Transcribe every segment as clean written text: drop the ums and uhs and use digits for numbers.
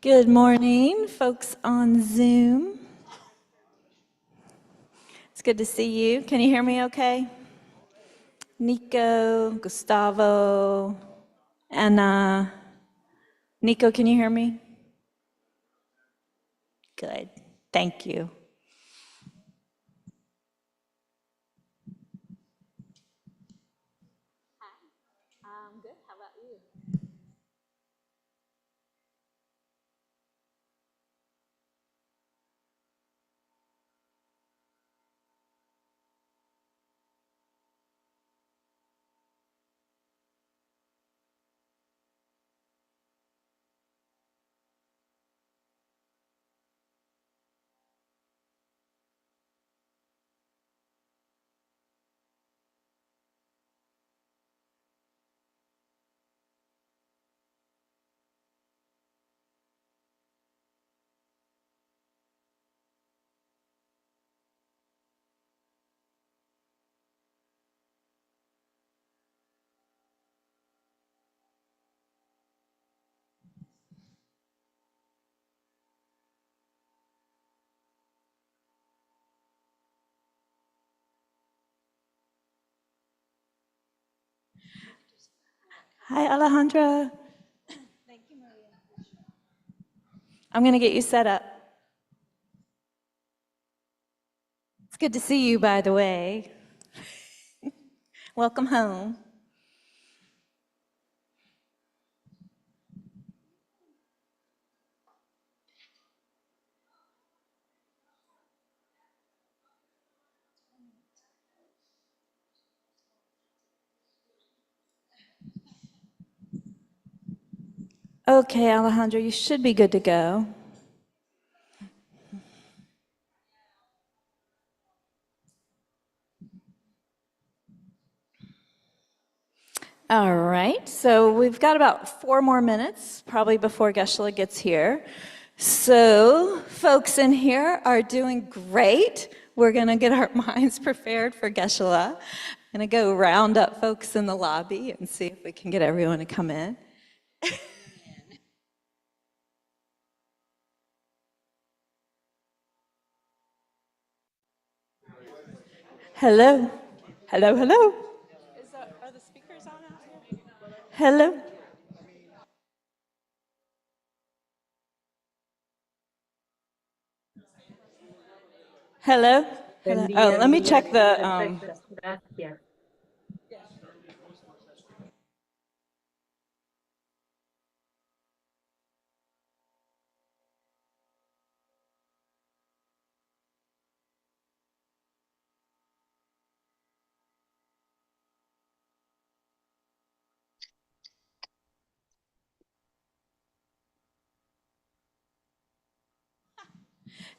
Good morning, folks on Zoom. It's good to see you. Can you hear me okay? Nico, Gustavo, Anna. Nico, can you hear me? Good. Thank you. I'm good. How about you? Hi, Alejandra. Thank you, Maria. I'm going to get you set up. It's good to see you, by the way. Welcome home. Okay, Alejandra, you should be good to go. All right, so we've got about 4 more minutes, probably before Geshe-la gets here. So folks in here are doing great. We're gonna get our minds prepared for Geshe-la. I'm gonna go round up folks in the lobby and see if we can get everyone to come in. Hello, hello, hello. Are the speakers on out here? Hello. Hello? Hello? Oh, let me check the.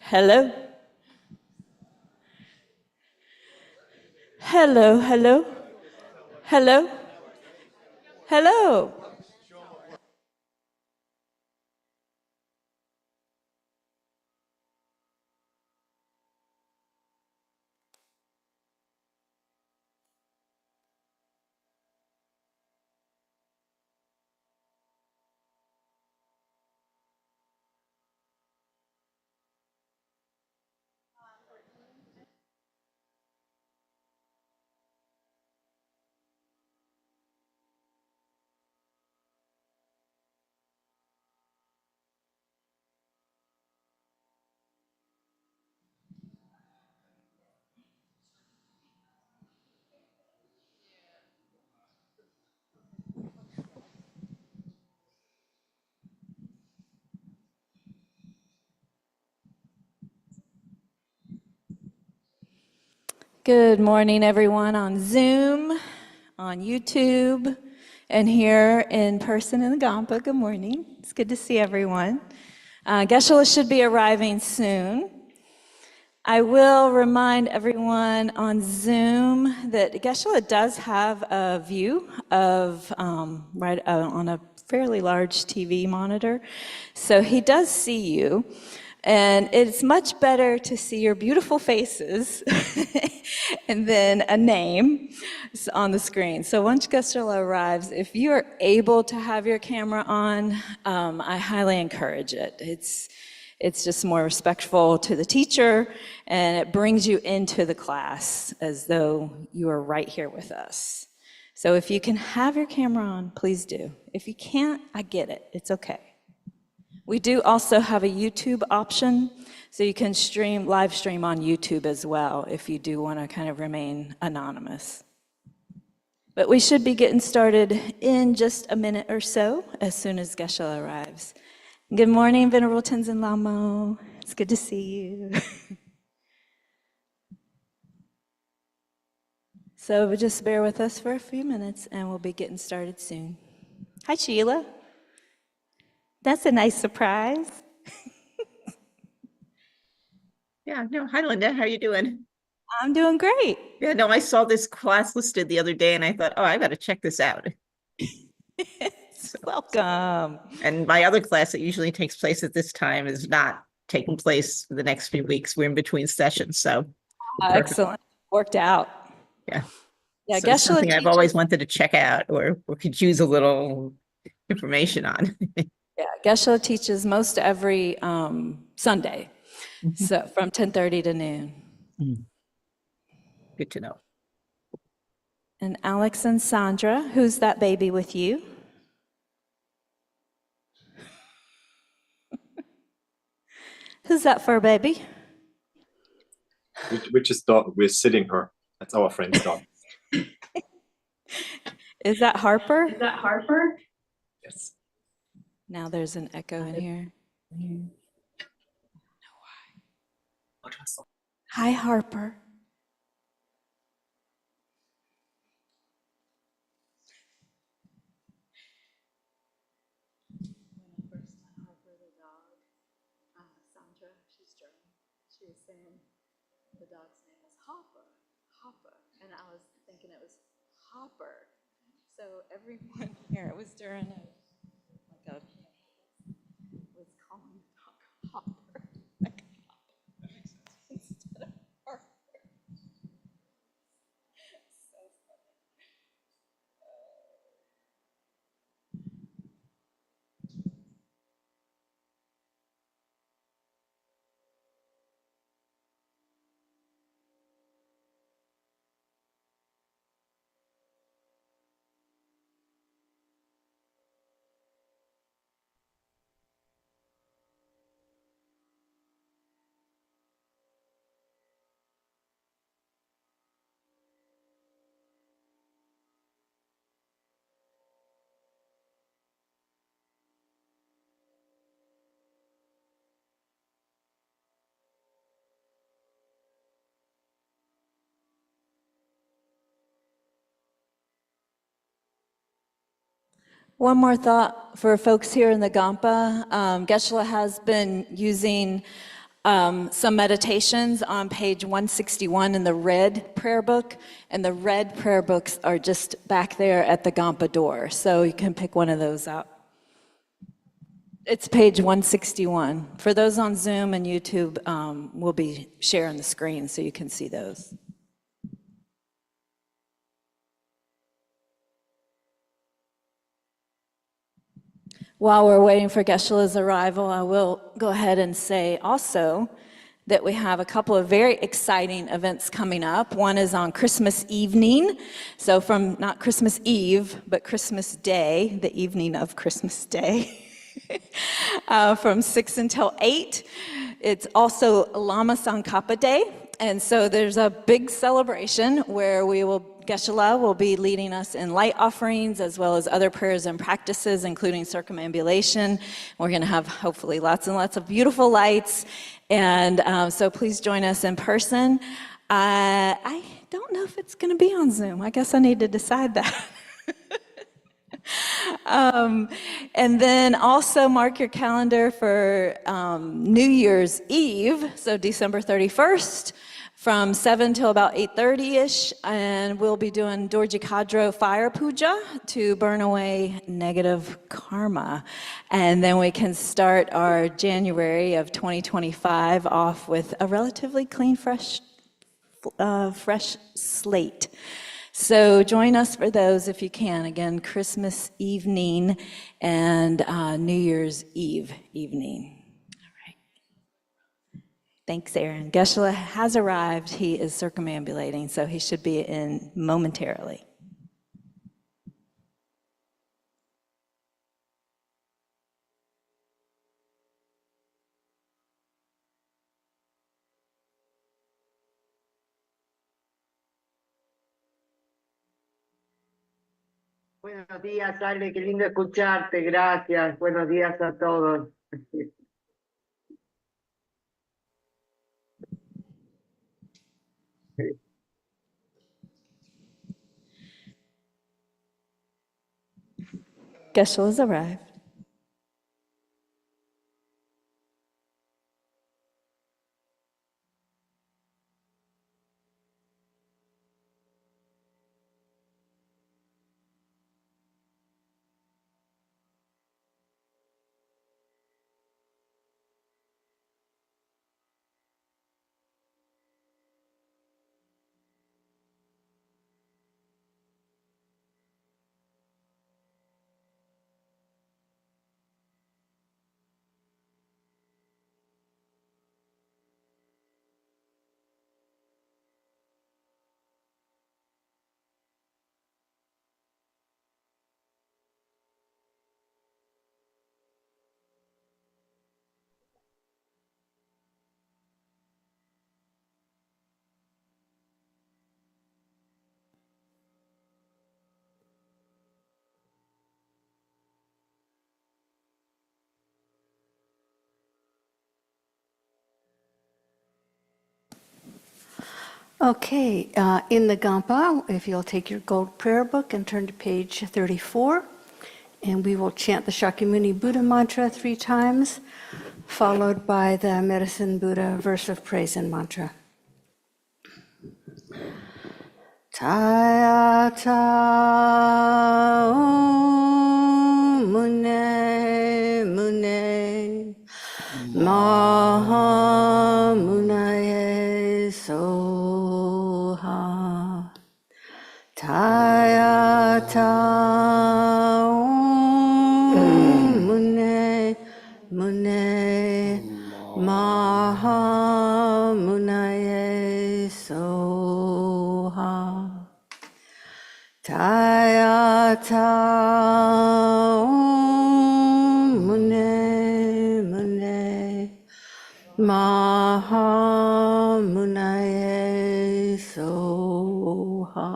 Hello? Hello, hello? Hello? Hello? Good morning, everyone on Zoom, on YouTube, and here in person in the Kadampa. Good morning. It's good to see everyone. Geshe-la should be arriving soon. I will remind everyone on Zoom that Geshe-la does have a view of on a fairly large TV monitor, so he does see you. And it's much better to see your beautiful faces and then a name on the screen. So once Gustula arrives, if you are able to have your camera on, I highly encourage it. It's just more respectful to the teacher, and it brings you into the class as though you are right here with us. So if you can have your camera on, please do. If you can't, I get it. It's okay. We do also have a YouTube option, so you can live stream on YouTube as well if you do want to kind of remain anonymous. But we should be getting started in just a minute or so as soon as Geshe arrives. Good morning, Venerable Tenzin Lamo. It's good to see you. So just bear with us for a few minutes and we'll be getting started soon. Hi, Sheila. That's a nice surprise. Yeah, no, hi Linda, how are you doing? I'm doing great. Yeah, no, I saw this class listed the other day and I thought, oh, I got to check this out. Welcome. And my other class that usually takes place at this time is not taking place for the next few weeks. We're in between sessions, so. Excellent. Worked out. Yeah. Yeah, so it's something I've always wanted to check out or could use a little information on. Yeah, Geshe teaches most every Sunday, so from 10:30 to noon. Good to know. And Alex and Sandra, who's that baby with you? Who's that fur baby? Which is dog? We're sitting her. That's our friend's dog. Is that Harper? Is that Harper? Yes. Now there's an echo in here. I don't know why. Hi, Harper. When I first met Harper, the dog, Sandra, she's German. She was saying the dog's name was Hopper, and I was thinking it was Hopper. So everyone here, it was during was calling the dog Hopper, like instead of Harper. So funny. One more thought for folks here in the Gampa. Geshe has been using some meditations on page 161 in the red prayer book, and the red prayer books are just back there at the Gampa door, so you can pick one of those up. It's page 161. For those on Zoom and YouTube, we'll be sharing the screen so you can see those. While we're waiting for Geshe-la's arrival, I will go ahead and say also that we have a couple of very exciting events coming up. One is on Christmas evening, so from not Christmas Eve, but Christmas Day, the evening of Christmas Day, from 6 until 8. It's also Lama Tsongkhapa Day, and so there's a big celebration where Geshe-la will be leading us in light offerings as well as other prayers and practices, including circumambulation. We're going to have hopefully lots and lots of beautiful lights, and so please join us in person. I don't know if it's going to be on Zoom. I guess I need to decide that. And then also mark your calendar for New Year's Eve, so December 31st. from 7 till about 8:30-ish, and we'll be doing Dorji Kadro Fire Puja to burn away negative karma. And then we can start our January of 2025 off with a relatively clean, fresh slate. So join us for those if you can. Again, Christmas evening and New Year's Eve evening. Thanks, Aaron. Geshe has arrived. He is circumambulating, so he should be in momentarily. Buenos días, Ale, qué lindo escucharte, gracias. Buenos días a todos. Geshe has arrived. Okay, in the Gampa, if you'll take your gold prayer book and turn to page 34, and we will chant the Shakyamuni Buddha mantra 3 times, followed by the Medicine Buddha verse of praise and mantra. Tayata mune mune maha munaye soha. Tayata mune mune maha munaye soha. Tayata mune mune maha munaye soha.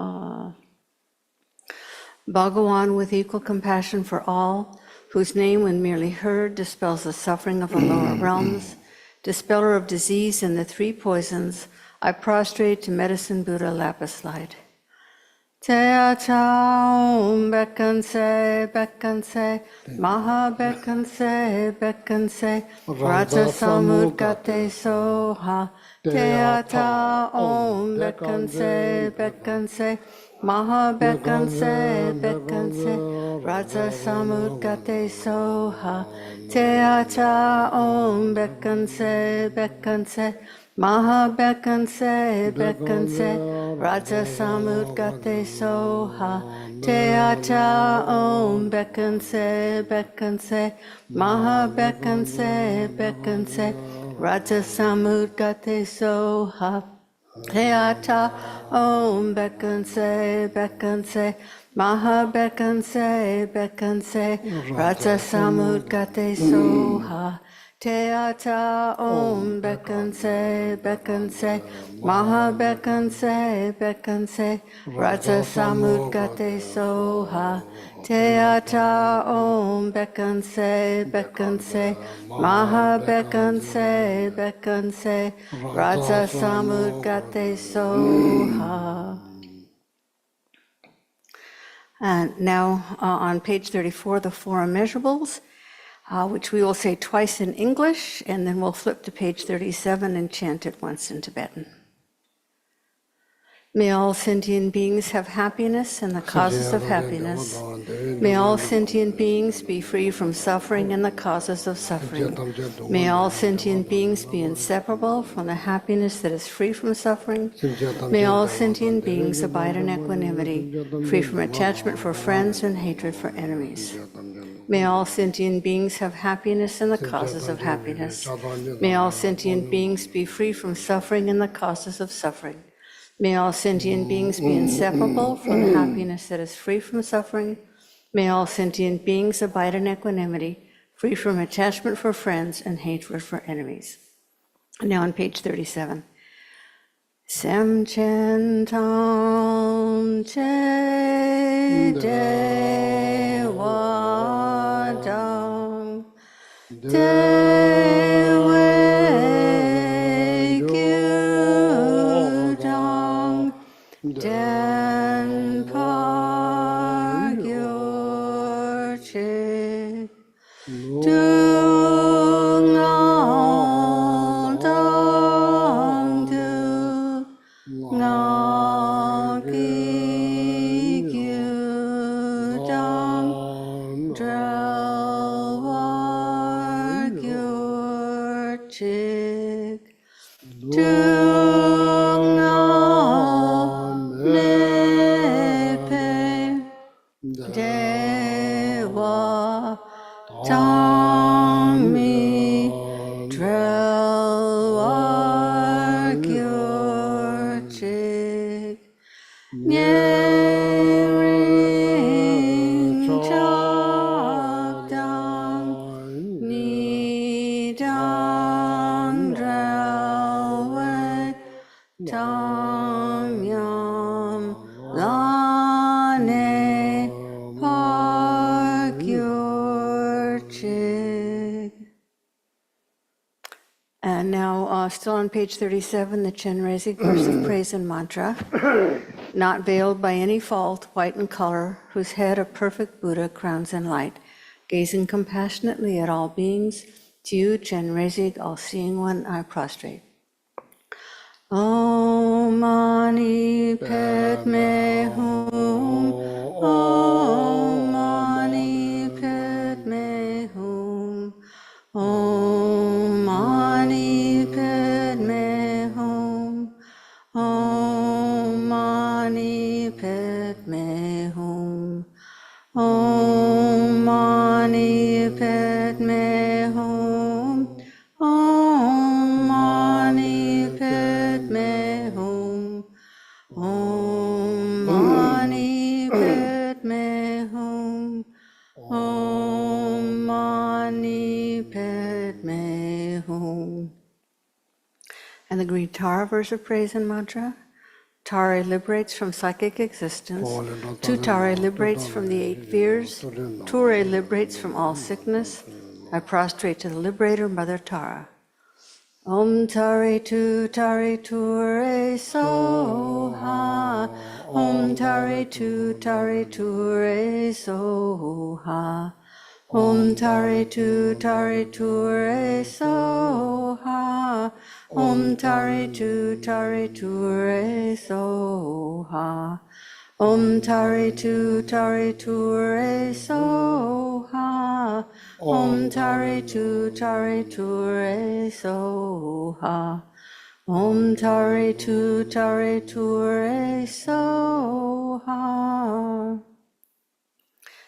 Bhagawan, with equal compassion for all, whose name, when merely heard, dispels the suffering of the lower realms, dispeller of disease and the 3 poisons, I prostrate to Medicine Buddha lapis light. Teachao bekkanse bekkanse maha bekkanse bekkanse raja samudgate soha. Teata om bekkanse bekkanse maha bekkanse bekkanse raja samudgate soha. Teata om bekkanse bekkanse maha bekkanse bekkanse raja samudgate soha. Teata om bekkanse bekkanse maha bekkanse bekkanse raja samudgate soha. Teata om bekkanse bekkanse maha bekkanse bekkanse raja samudgate soha. Teata om bekkanse bekkanse maha bekkanse bekkanse raja samudgate soha. Teata om bekkanse bekkanse maha bekkanse bekkanse raja samudgate soha. And now on page 34, the 4 immeasurables, which we will say twice in English, and then we'll flip to page 37 and chant it once in Tibetan. May all sentient beings have happiness and the causes of happiness. May all sentient beings be free from suffering and the causes of suffering. May all sentient beings be inseparable from the happiness that is free from suffering. May all sentient beings abide in equanimity, free from attachment for friends and hatred for enemies. May all sentient beings have happiness and the causes of happiness. May all sentient beings be free from suffering and the causes of suffering. May all sentient beings be inseparable from the happiness that is free from suffering. May all sentient beings abide in equanimity, free from attachment for friends and hatred for enemies. Now on page 37. Sem chen tam che de wa dang de wei gyu dang den pa gyur chi du ngao dang du ngao gi gyu dang drel war gyur chik du ngao ne pe de wa dang mi drel war gyur chik nye ring chak dang ni dang drel wei dang yam la ne par gyur chik. And now, still on page 37, the Chenrezig verse of praise and mantra. Not veiled by any fault, white in color, whose head a perfect Buddha crowns in light, gazing compassionately at all beings, to you, Chenrezig, all-seeing one, I prostrate. Om Mani Padme Hum. Om Mani Padme Hum. Om Mani Padme Hum. Om Mani Padme Hum. Om Mani Padme Hum. Om Mani Padme Hum. Om Mani Padme Hum. Om Mani Padme Hum. And the green Tara verse of praise and mantra. Tara liberates from psychic existence. Tu Tara liberates from the 8 fears. Ture liberates from all sickness. I prostrate to the liberator, Mother Tara. Om Tare Tu Tare Ture Soha. Om Tare Tu Tare Ture Soha. Om Tare Tu Tare Ture Soha. Om Tare Tu Tare Ture Soha. Om Tare Tu Tare Ture Soha. Om Tare Tu Tare Ture Soha. Om Tare Tu Tare Ture Soha.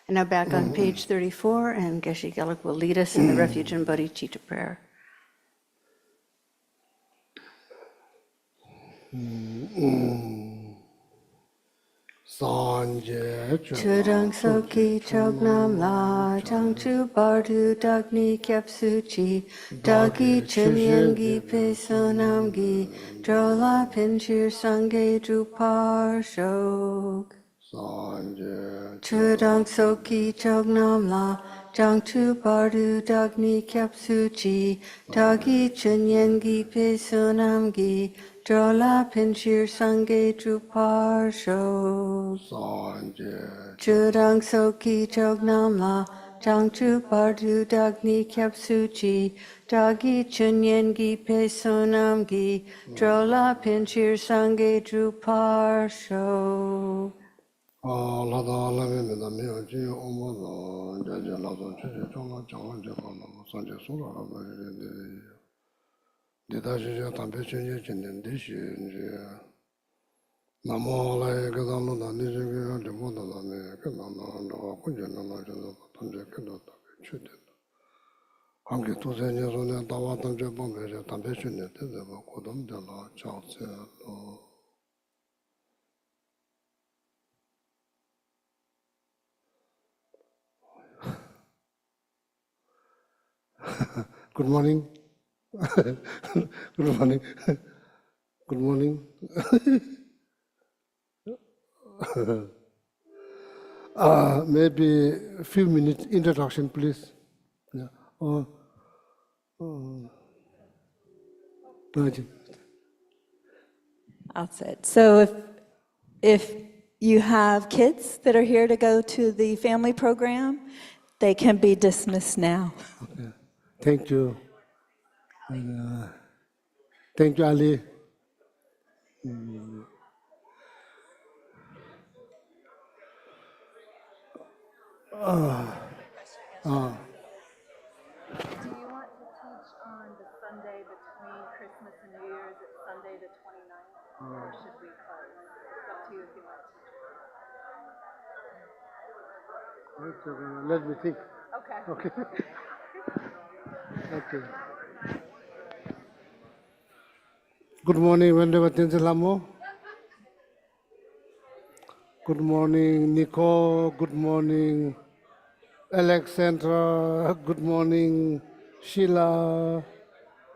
And now back on page 34, and Geshe Gelik will lead us in the Refuge and Bodhicitta prayer. Chudang Soki Chognam La Chang Chu Bardu Dagni Kyapsuchi Dagi Chinyangi Pesonamgi Drola Pinchir Sange Drupar Shok Chudang Soki Chognam La Chang Chu Bardu Dagni Kyapsuchi Dagi Chinyangi Pesonamgi Drola Pinchir Sange Drupar Shok Chudang Soki Chognam La Tangchu Bardu Dagni Kyapsuchi, Dagi Chunyen Gi Pe Sonam Gi, Drola Pinchir Sange Drupar Sho. 라다 라베메다 미오지 오모도 자제 라도 체제 정말 정말 정말 산제 소라라도 대다시자 담배 전에 짓는 대시 이제 나모라에 그다음도 니저게 데모다네 그나나로 군전나나 저도 던제 끝났다 추됐다 한개 도세녀로는 다와던 저 bombeja 담배 전에 되고 고dom들라 자세로 Good morning. Good morning. Good morning. Maybe a few minutes introduction, please. Yeah. I'll sit. So if you have kids that are here to go to the family program, they can be dismissed now. Okay. Thank you. And, thank you, Ali. Do you want to teach on the Sunday between Christmas and New Year's? It's Sunday the 29th, or should we close? It's up to you if you want to. Let me think. Okay. Okay. Okay. Good morning, Vendeva Tenzelamo. Good morning, Nico. Good morning, Alexandra. Good morning, Sheila.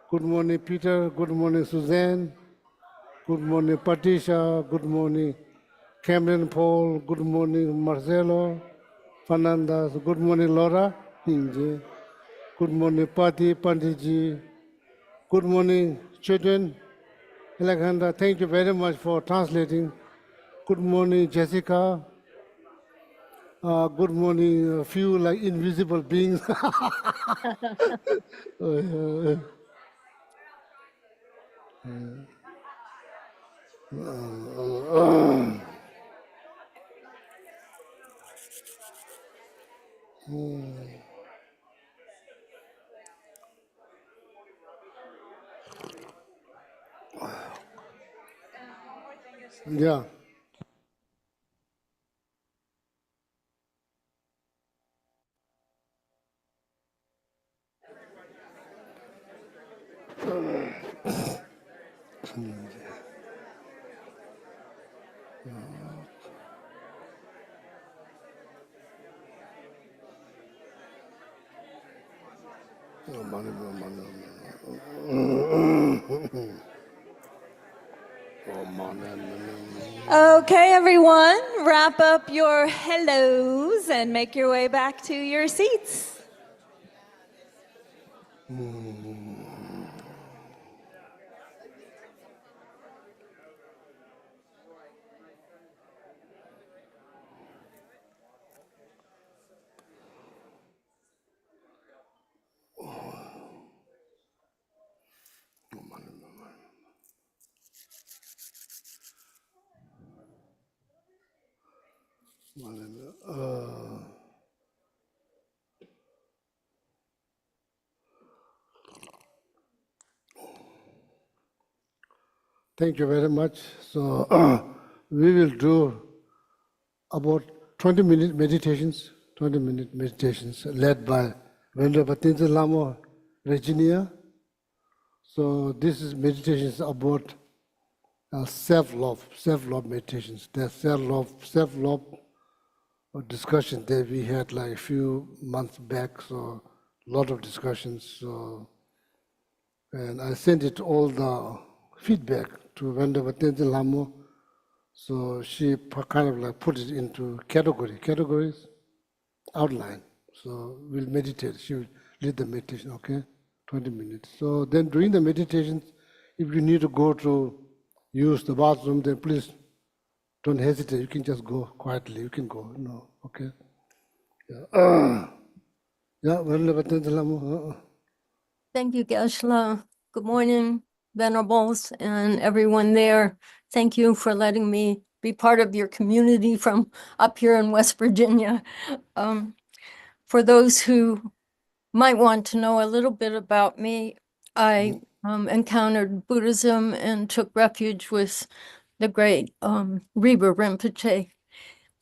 Good morning, Peter. Good morning, Suzanne. Good morning, Patricia. Good morning, Cameron Paul. Good morning, Marcelo Fernandez. Good morning, Laura Hinje. Good morning, Pati Pandiji. Good morning, children. Alexandra, thank you very much for translating. Good morning, Jessica. Good morning, a few like invisible beings. Yeah. Okay, everyone, wrap up your hellos and make your way back to your seats. Thank you very much. So we will do about 20-minute meditations, 20-minute meditations led by Venerable Tenzin Lama Virginia. So this is meditations about self-love meditations. There's self-love discussion that we had like a few months back, so a lot of discussions. So, and I sent it all the feedback to Venerable Tenzin Lama. So she kind of like put it into categories, outline. So we'll meditate. She will lead the meditation, okay? 20 minutes. So then during the meditations, if you need to go to use the bathroom, then please don't hesitate. You can just go quietly. You can go, okay? Yeah. Yeah, well, but Thank you, Geshe-la. Good morning, Venerables and everyone there. Thank you for letting me be part of your community from up here in West Virginia. For those who might want to know a little bit about me, I encountered Buddhism and took refuge with the great Rinpa Rinpoche.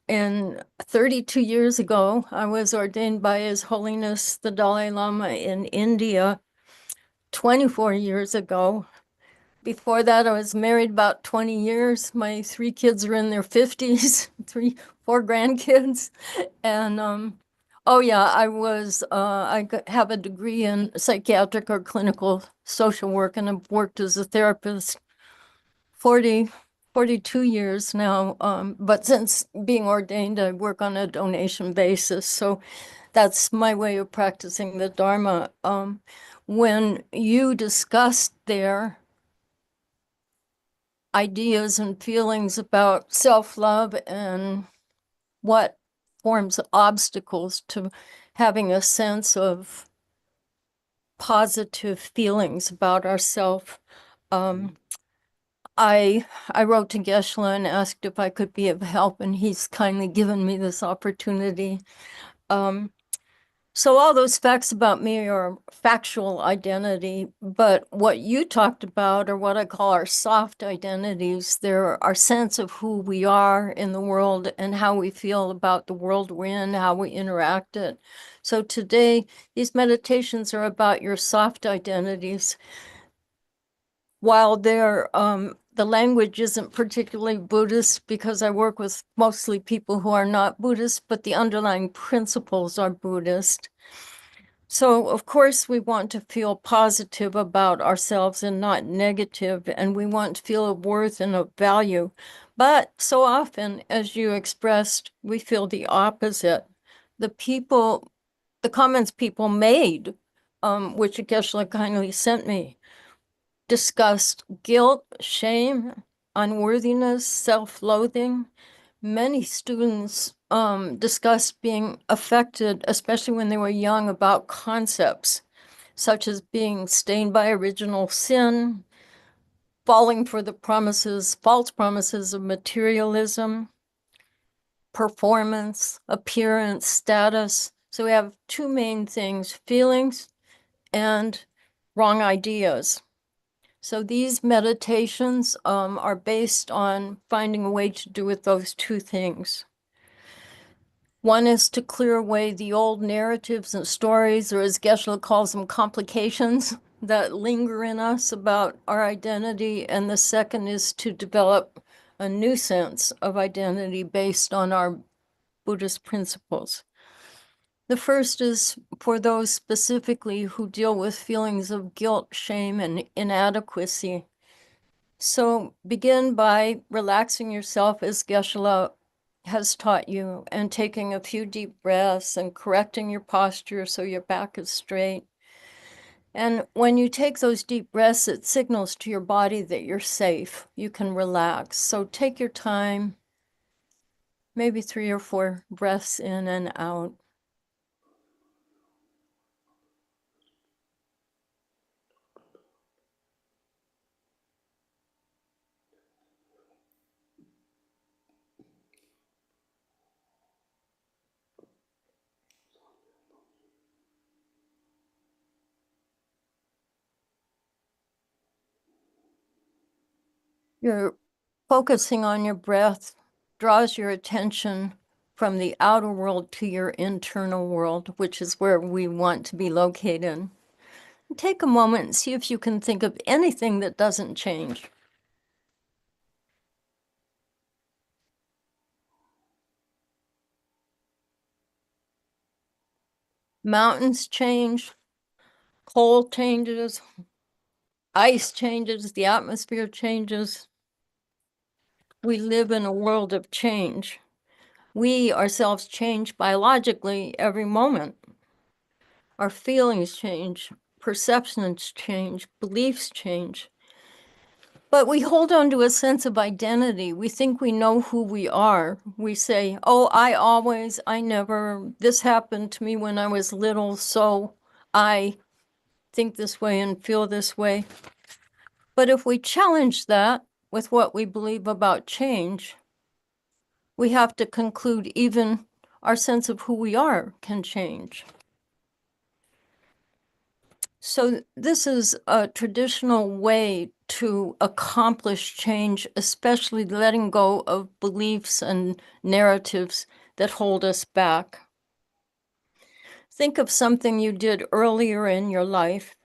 And 32 years ago, I was ordained by His Holiness the Dalai Lama in India. 24 years ago. Before that, I was married about 20 years. My 3 kids are in their 50s, 4 grandkids. And oh yeah, have a degree in psychiatric or clinical social work, and I've worked as a therapist 42 years now. But since being ordained, I work on a donation basis. So that's my way of practicing the Dharma. When you discussed their ideas and feelings about self-love and what forms obstacles to having a sense of positive feelings about ourselves, I wrote to Geshe-la and asked if I could be of help, and he's kindly given me this opportunity. So all those facts about me are factual identity, but what you talked about are what I call our soft identities. They're our sense of who we are in the world and how we feel about the world we're in, how we interact it. So today, these meditations are about your soft identities. While the language isn't particularly Buddhist because I work with mostly people who are not Buddhist, but the underlying principles are Buddhist. So, of course, we want to feel positive about ourselves and not negative, and we want to feel a worth and a value. But so often, as you expressed, we feel the opposite. The comments people made, which Geshe-la kindly sent me, discussed guilt, shame, unworthiness, self-loathing. Many students discussed being affected, especially when they were young, about concepts such as being stained by original sin, falling for the false promises of materialism, performance, appearance, status. So we have 2 main things, feelings and wrong ideas. So these meditations are based on finding a way to do with those 2 things. One is to clear away the old narratives and stories, or as Geshe-la calls them, complications that linger in us about our identity. And the second is to develop a new sense of identity based on our Buddhist principles. The first is for those specifically who deal with feelings of guilt, shame, and inadequacy. So begin by relaxing yourself as Geshe-la has taught you, and taking a few deep breaths and correcting your posture so your back is straight. And when you take those deep breaths, it signals to your body that you're safe. You can relax. So take your time, maybe 3 or 4 breaths in and out. You're focusing on your breath draws your attention from the outer world to your internal world, which is where we want to be located. Take a moment and see if you can think of anything that doesn't change. Mountains change, cold changes, ice changes, the atmosphere changes. We live in a world of change. We ourselves change biologically every moment. Our feelings change, perceptions change, beliefs change. But we hold on to a sense of identity. We think we know who we are. We say, oh, I never, this happened to me when I was little, so I think this way and feel this way. But if we challenge that with what we believe about change, we have to conclude even our sense of who we are can change. So this is a traditional way to accomplish change, especially letting go of beliefs and narratives that hold us back. Think of something you did earlier in your life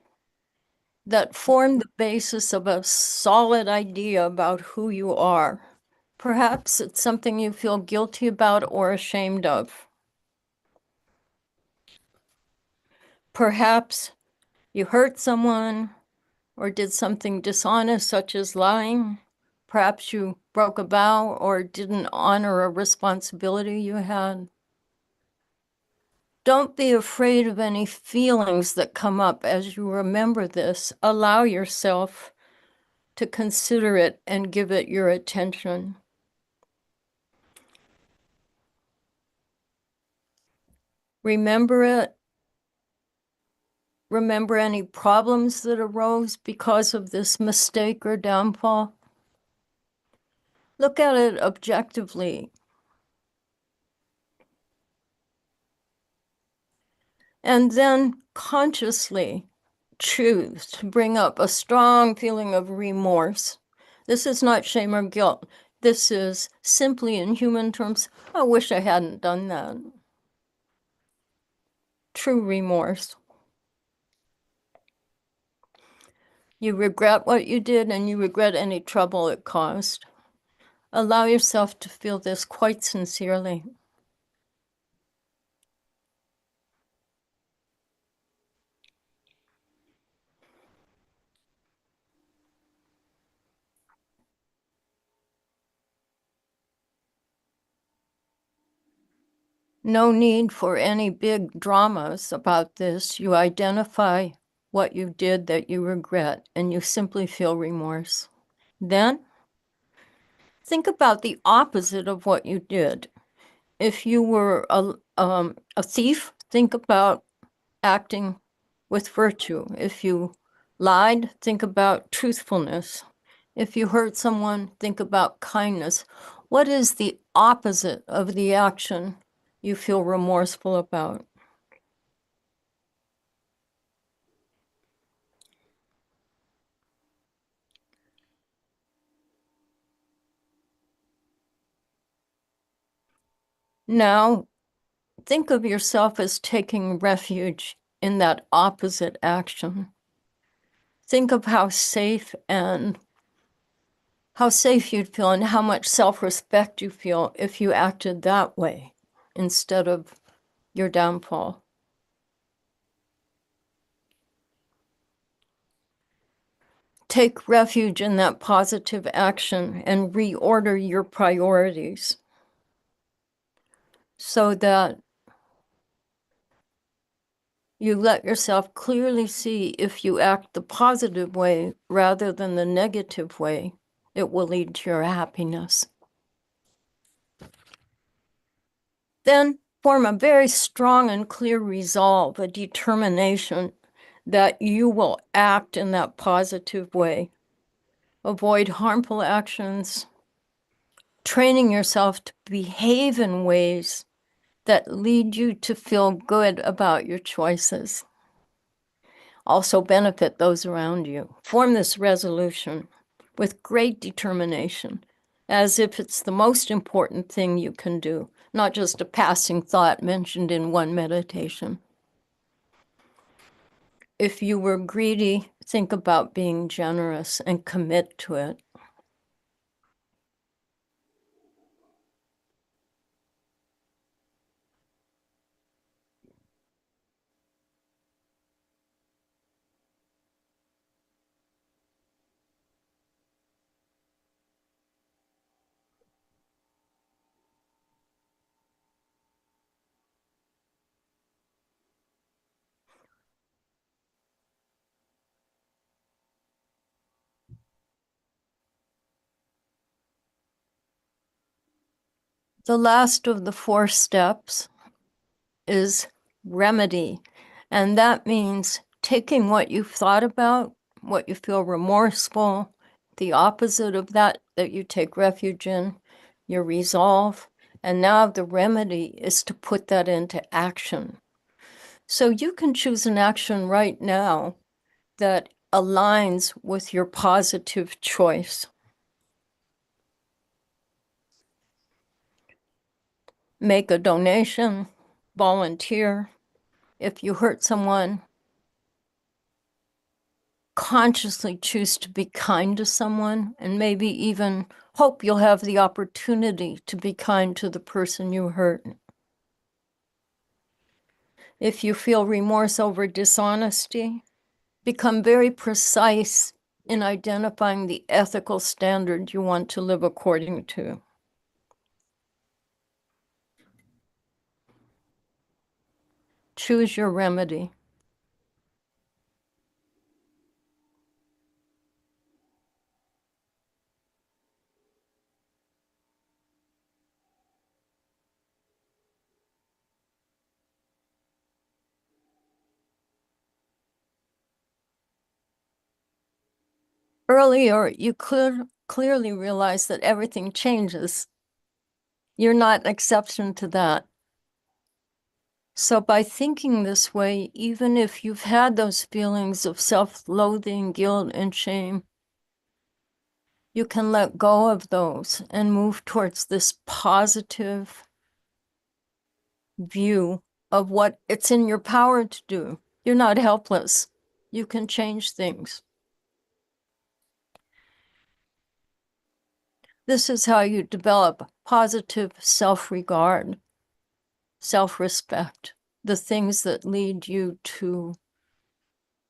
that formed the basis of a solid idea about who you are. Perhaps it's something you feel guilty about or ashamed of. Perhaps you hurt someone or did something dishonest, such as lying. Perhaps you broke a vow or didn't honor a responsibility you had. Don't be afraid of any feelings that come up as you remember this. Allow yourself to consider it and give it your attention. Remember it. Remember any problems that arose because of this mistake or downfall. Look at it objectively. And then consciously choose to bring up a strong feeling of remorse. This is not shame or guilt. This is simply, in human terms, I wish I hadn't done that. True remorse. You regret what you did and you regret any trouble it caused. Allow yourself to feel this quite sincerely. No need for any big dramas about this. You identify what you did that you regret and you simply feel remorse. Then think about the opposite of what you did. If you were a thief, think about acting with virtue. If you lied, think about truthfulness. If you hurt someone, think about kindness. What is the opposite of the action you feel remorseful about? Now, think of yourself as taking refuge in that opposite action. Think of how safe you'd feel and how much self-respect you feel if you acted that way instead of your downfall. Take refuge in that positive action and reorder your priorities so that you let yourself clearly see if you act the positive way rather than the negative way, it will lead to your happiness. Then form a very strong and clear resolve, a determination that you will act in that positive way. Avoid harmful actions, training yourself to behave in ways that lead you to feel good about your choices. Also benefit those around you. Form this resolution with great determination, as if it's the most important thing you can do, not just a passing thought mentioned in one meditation. If you were greedy, think about being generous and commit to it. The last of the 4 steps is remedy. And that means taking what you've thought about, what you feel remorseful, the opposite of that you take refuge in, your resolve. And now the remedy is to put that into action. So you can choose an action right now that aligns with your positive choice. Make a donation, volunteer. If you hurt someone, consciously choose to be kind to someone, and maybe even hope you'll have the opportunity to be kind to the person you hurt. If you feel remorse over dishonesty, become very precise in identifying the ethical standard you want to live according to. Choose your remedy. Earlier, you clearly realize that everything changes. You're not an exception to that. So by thinking this way, even if you've had those feelings of self-loathing, guilt, and shame, you can let go of those and move towards this positive view of what it's in your power to do. You're not helpless. You can change things. This is how you develop positive self-regard, self-respect, the things that lead you to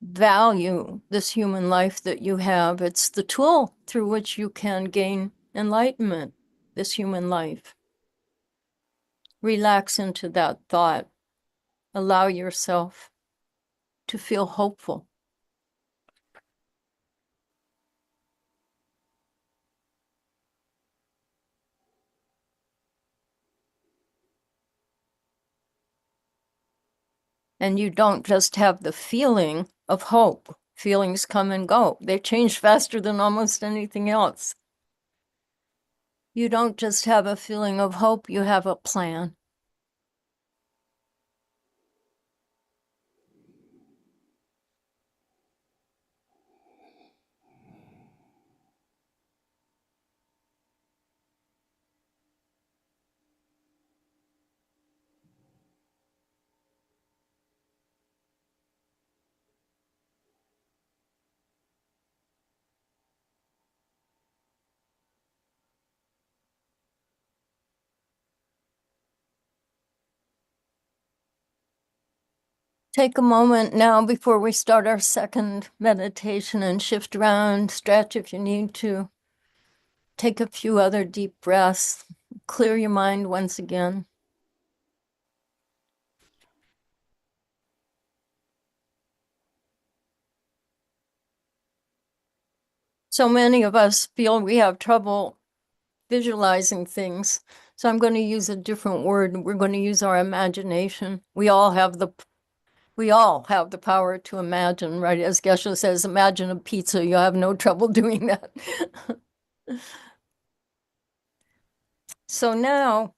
value this human life that you have. It's the tool through which you can gain enlightenment, this human life. Relax into that thought. Allow yourself to feel hopeful. And you don't just have the feeling of hope. Feelings come and go. They change faster than almost anything else. You don't just have a feeling of hope, you have a plan. Take a moment now before we start our second meditation and shift around, stretch if you need to. Take a few other deep breaths. Clear your mind once again. So many of us feel we have trouble visualizing things. So I'm going to use a different word. We're going to use our imagination. We all have the power to imagine, right? As Geshe says, imagine a pizza. You have no trouble doing that. So now,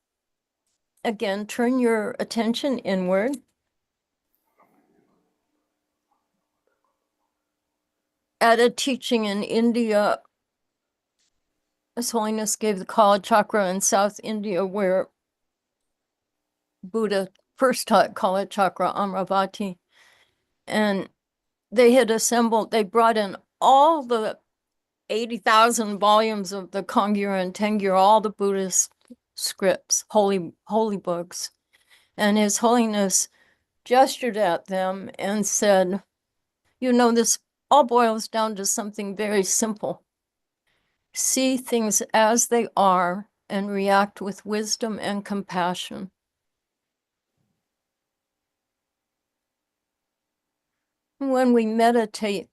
again, turn your attention inward. At a teaching in India, His Holiness gave the Kala Chakra in South India, where Buddha first taught Kala Chakra, Amravati. And they had assembled, they brought in all the 80,000 volumes of the Kongyur and Tengyur, all the Buddhist scripts, holy books. And His Holiness gestured at them and said, you know, this all boils down to something very simple. See things as they are and react with wisdom and compassion. When we meditate,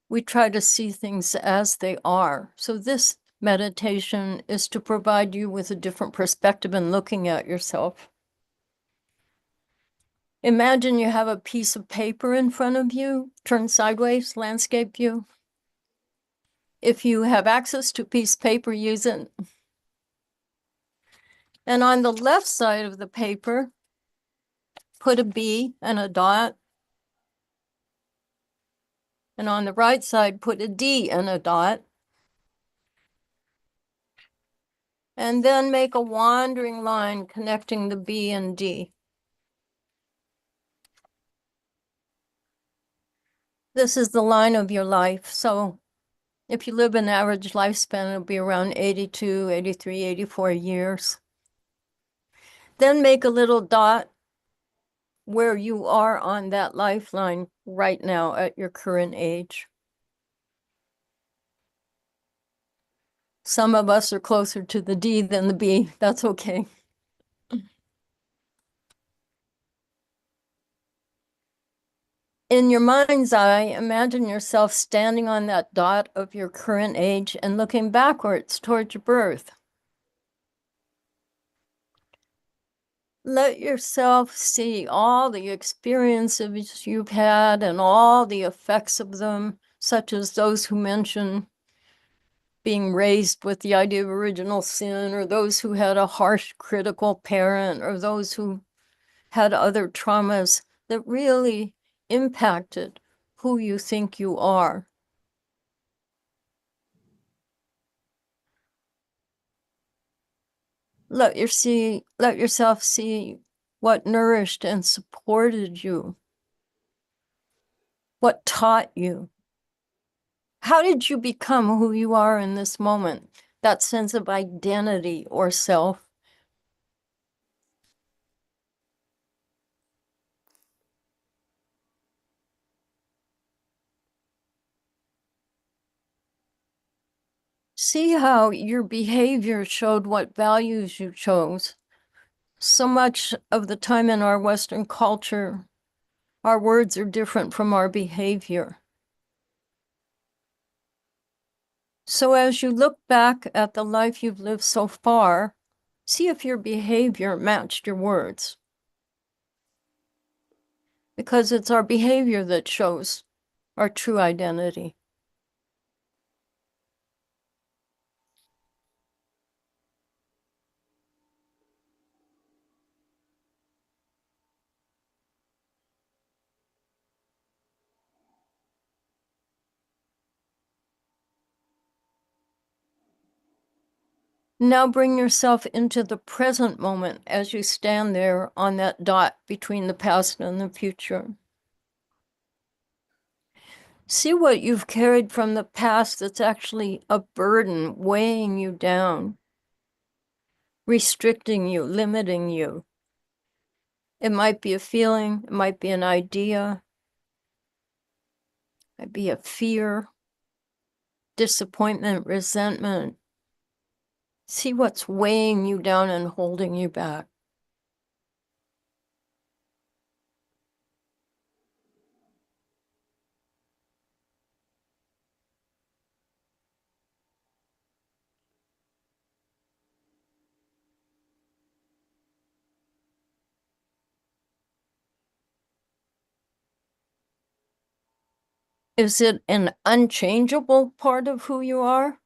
we try to see things as they are. So this meditation is to provide you with a different perspective in looking at yourself. Imagine you have a piece of paper in front of you, turn sideways, landscape view. If you have access to a piece of paper, use it. And on the left side of the paper, put a B and a dot. And on the right side, put a D and a dot. And then make a wandering line connecting the B and D. This is the line of your life. So if you live an average lifespan, it'll be around 82, 83, 84 years. Then make a little dot where you are on that lifeline right now at your current age. Some of us are closer to the D than the B. That's okay. In your mind's eye, imagine yourself standing on that dot of your current age and looking backwards towards your birth. Let yourself see all the experiences you've had and all the effects of them, such as those who mention being raised with the idea of original sin, or those who had a harsh, critical parent, or those who had other traumas that really impacted who you think you are. Let yourself see what nourished and supported you, what taught you. How did you become who you are in this moment? That sense of identity or self. See how your behavior showed what values you chose. So much of the time in our Western culture, our words are different from our behavior. So as you look back at the life you've lived so far, see if your behavior matched your words. Because it's our behavior that shows our true identity. Now bring yourself into the present moment as you stand there on that dot between the past and the future. See what you've carried from the past that's actually a burden weighing you down, restricting you, limiting you. It might be a feeling, it might be an idea, it might be a fear, disappointment, resentment. See what's weighing you down and holding you back. Is it an unchangeable part of who you are?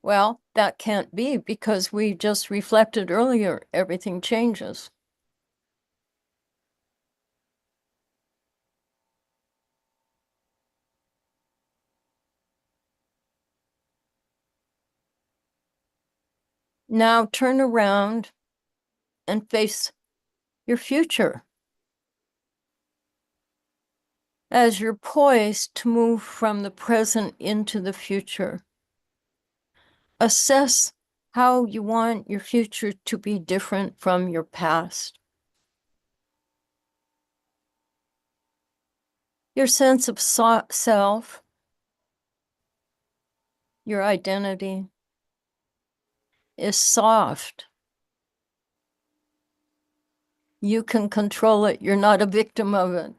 Well, that can't be because we just reflected earlier, everything changes. Now turn around and face your future. As you're poised to move from the present into the future, assess how you want your future to be different from your past. Your sense of self, your identity, is soft. You can control it. You're not a victim of it.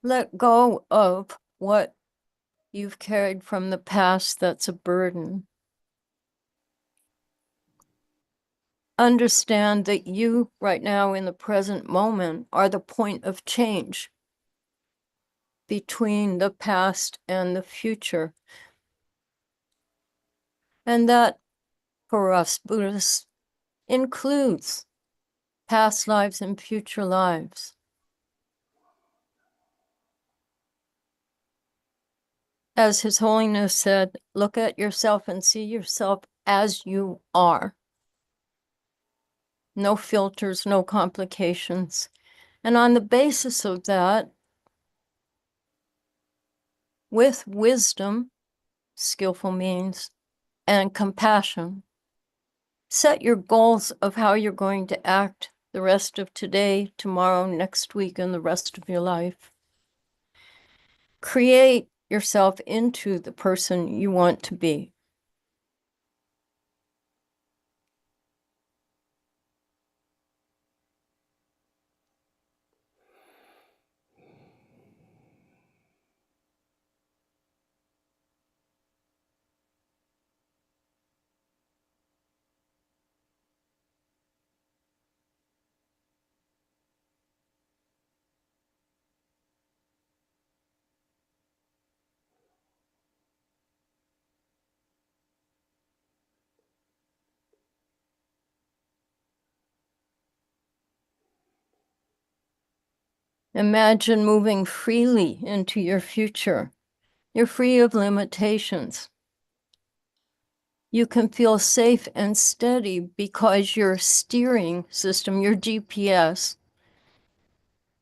Let go of what you've carried from the past that's a burden. Understand that you, right now in the present moment, are the point of change between the past and the future. And that, for us Buddhists, includes past lives and future lives. As His Holiness said, look at yourself and see yourself as you are. No filters, no complications. And on the basis of that, with wisdom, skillful means, and compassion, set your goals of how you're going to act the rest of today, tomorrow, next week, and the rest of your life. Create yourself into the person you want to be. Imagine moving freely into your future. You're free of limitations. You can feel safe and steady because your steering system, your GPS,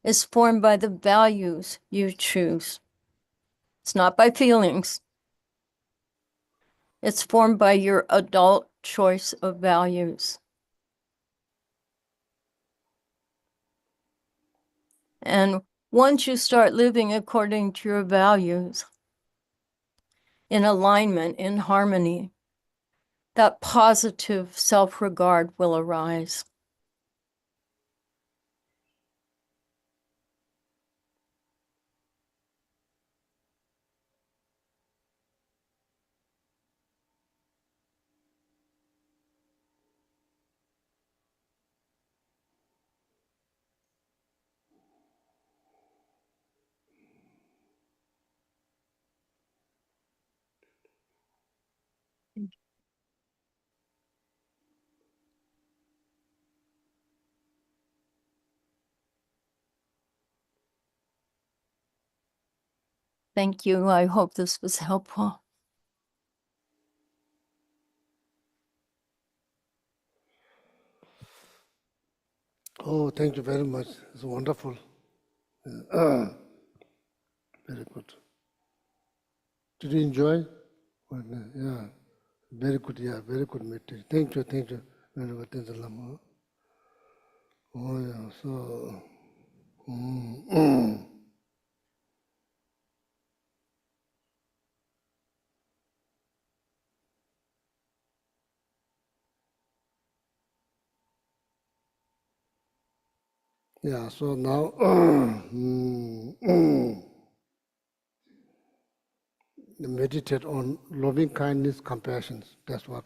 is formed by the values you choose. It's not by feelings. It's formed by your adult choice of values. And once you start living according to your values, in alignment, in harmony, that positive self-regard will arise. Thank you. I hope this was helpful. Oh, thank you very much. It's wonderful. Very good. Did you enjoy? Yeah, very good. Yeah, very good meeting. Thank you. Thank you. Very good. Thank you, Lama. Oh, yeah. So, yeah. So now, meditate on loving kindness, compassion. That's what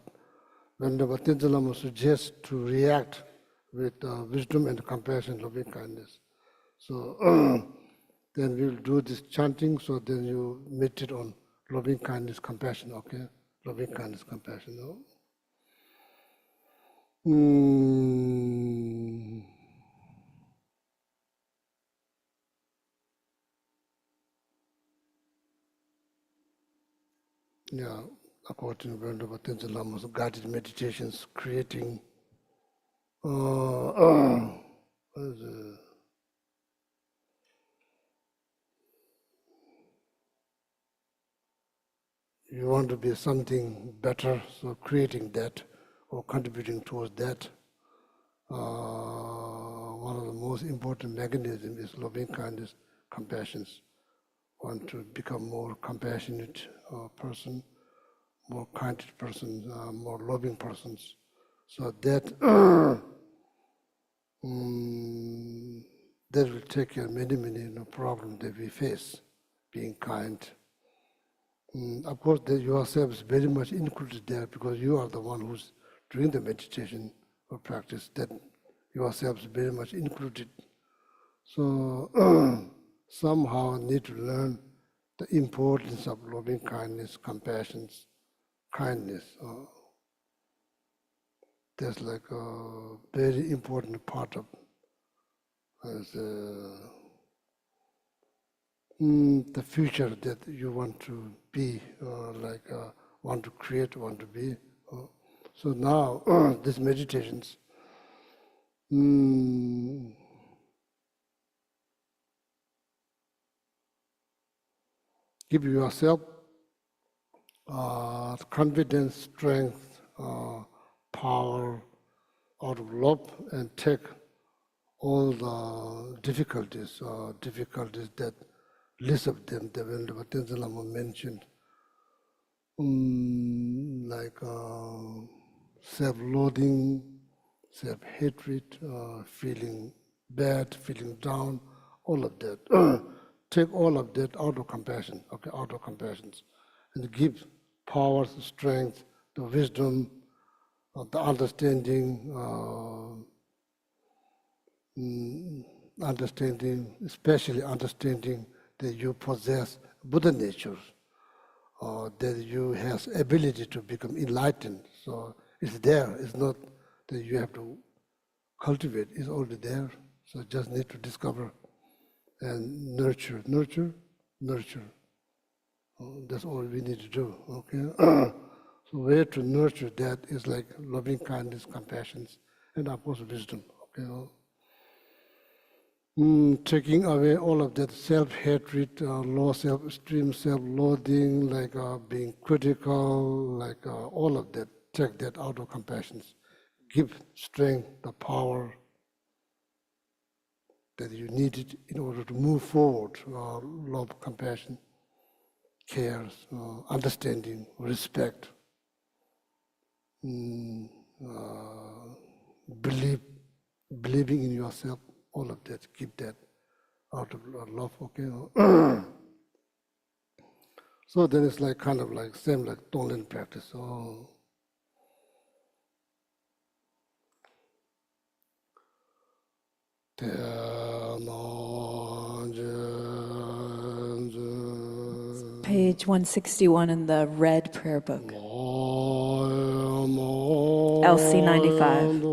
when the Bhattacharya Lama suggests to react with wisdom and compassion, loving kindness. So then we'll do this chanting. So then you meditate on loving kindness, compassion. Okay, loving kindness, compassion. No? Yeah, according to Brenda Bhattacharya Lama's guided meditations, creating you want to be something better, so creating that or contributing towards that. One of the most important mechanisms is loving kindness, compassion. Want to become more compassionate person, more kind person, more loving persons. So that that will take care of many, many problems that we face, being kind. Of course, that yourself is very much included there because you are the one who's doing the meditation or practice, that yourself is very much included. So somehow need to learn the importance of loving kindness, compassion, kindness. That's like a very important part of the future that you want to be, want to create, want to be. So now, these meditations, give yourself confidence, strength, power out of love, and take all the difficulties that list of them that when the Tenzin Lama mentioned, like self-loathing, self-hatred, feeling bad, feeling down, all of that. Take all of that out of compassion, okay, out of compassion, and give power, strength, the wisdom, the understanding, especially understanding that you possess Buddha nature, that you have ability to become enlightened. So it's there. It's not that you have to cultivate. It's already there. So just need to discover and nurture, nurture, nurture. That's all we need to do. Okay. So way to nurture that is like loving kindness, compassion, and of course wisdom. Okay. Taking away all of that self-hatred, low self-esteem, self-loathing, like being critical, like all of that, take that out of compassion. Give strength, the power that you needed in order to move forward. Love, compassion, care, understanding, respect, believing in yourself. All of that, keep that out of love, okay? So then it's like kind of like same like Tonglen practice. So Page 161 in the red prayer book. LC 95.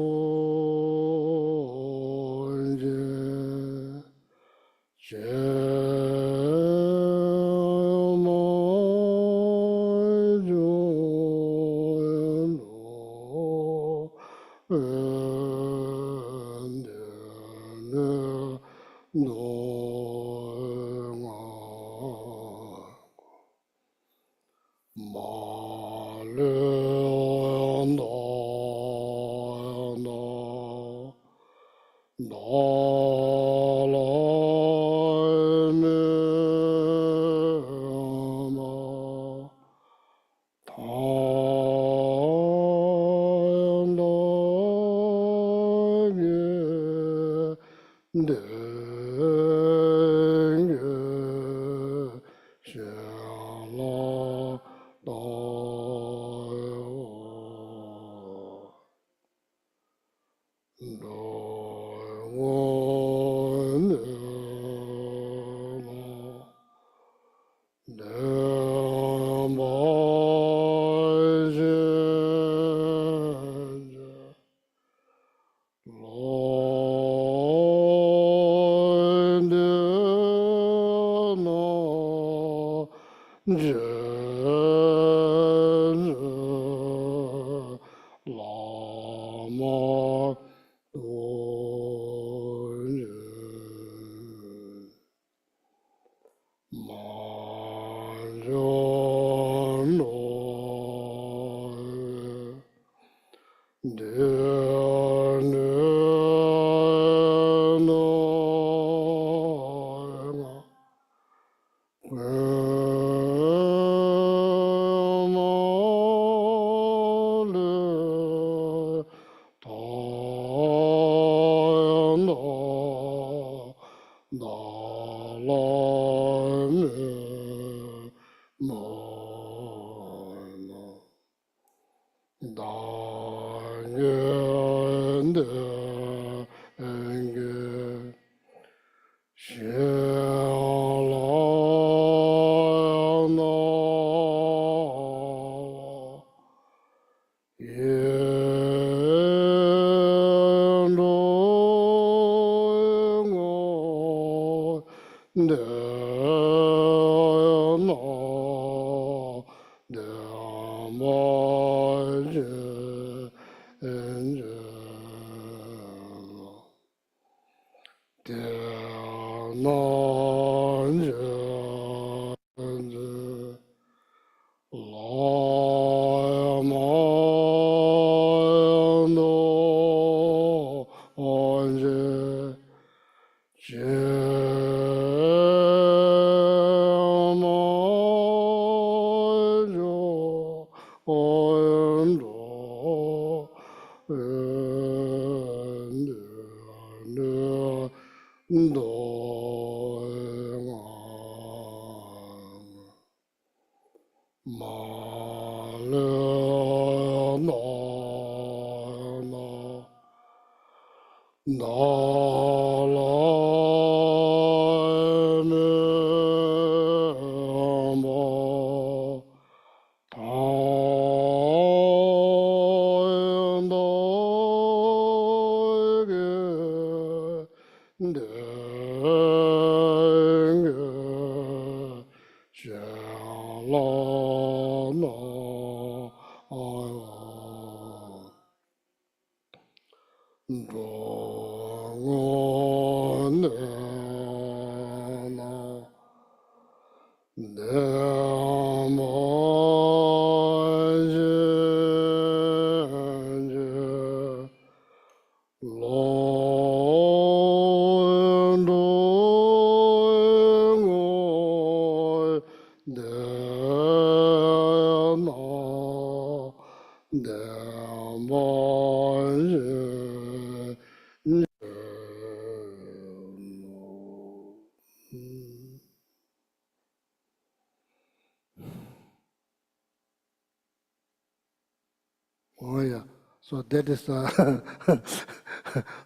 Oh yeah, so that is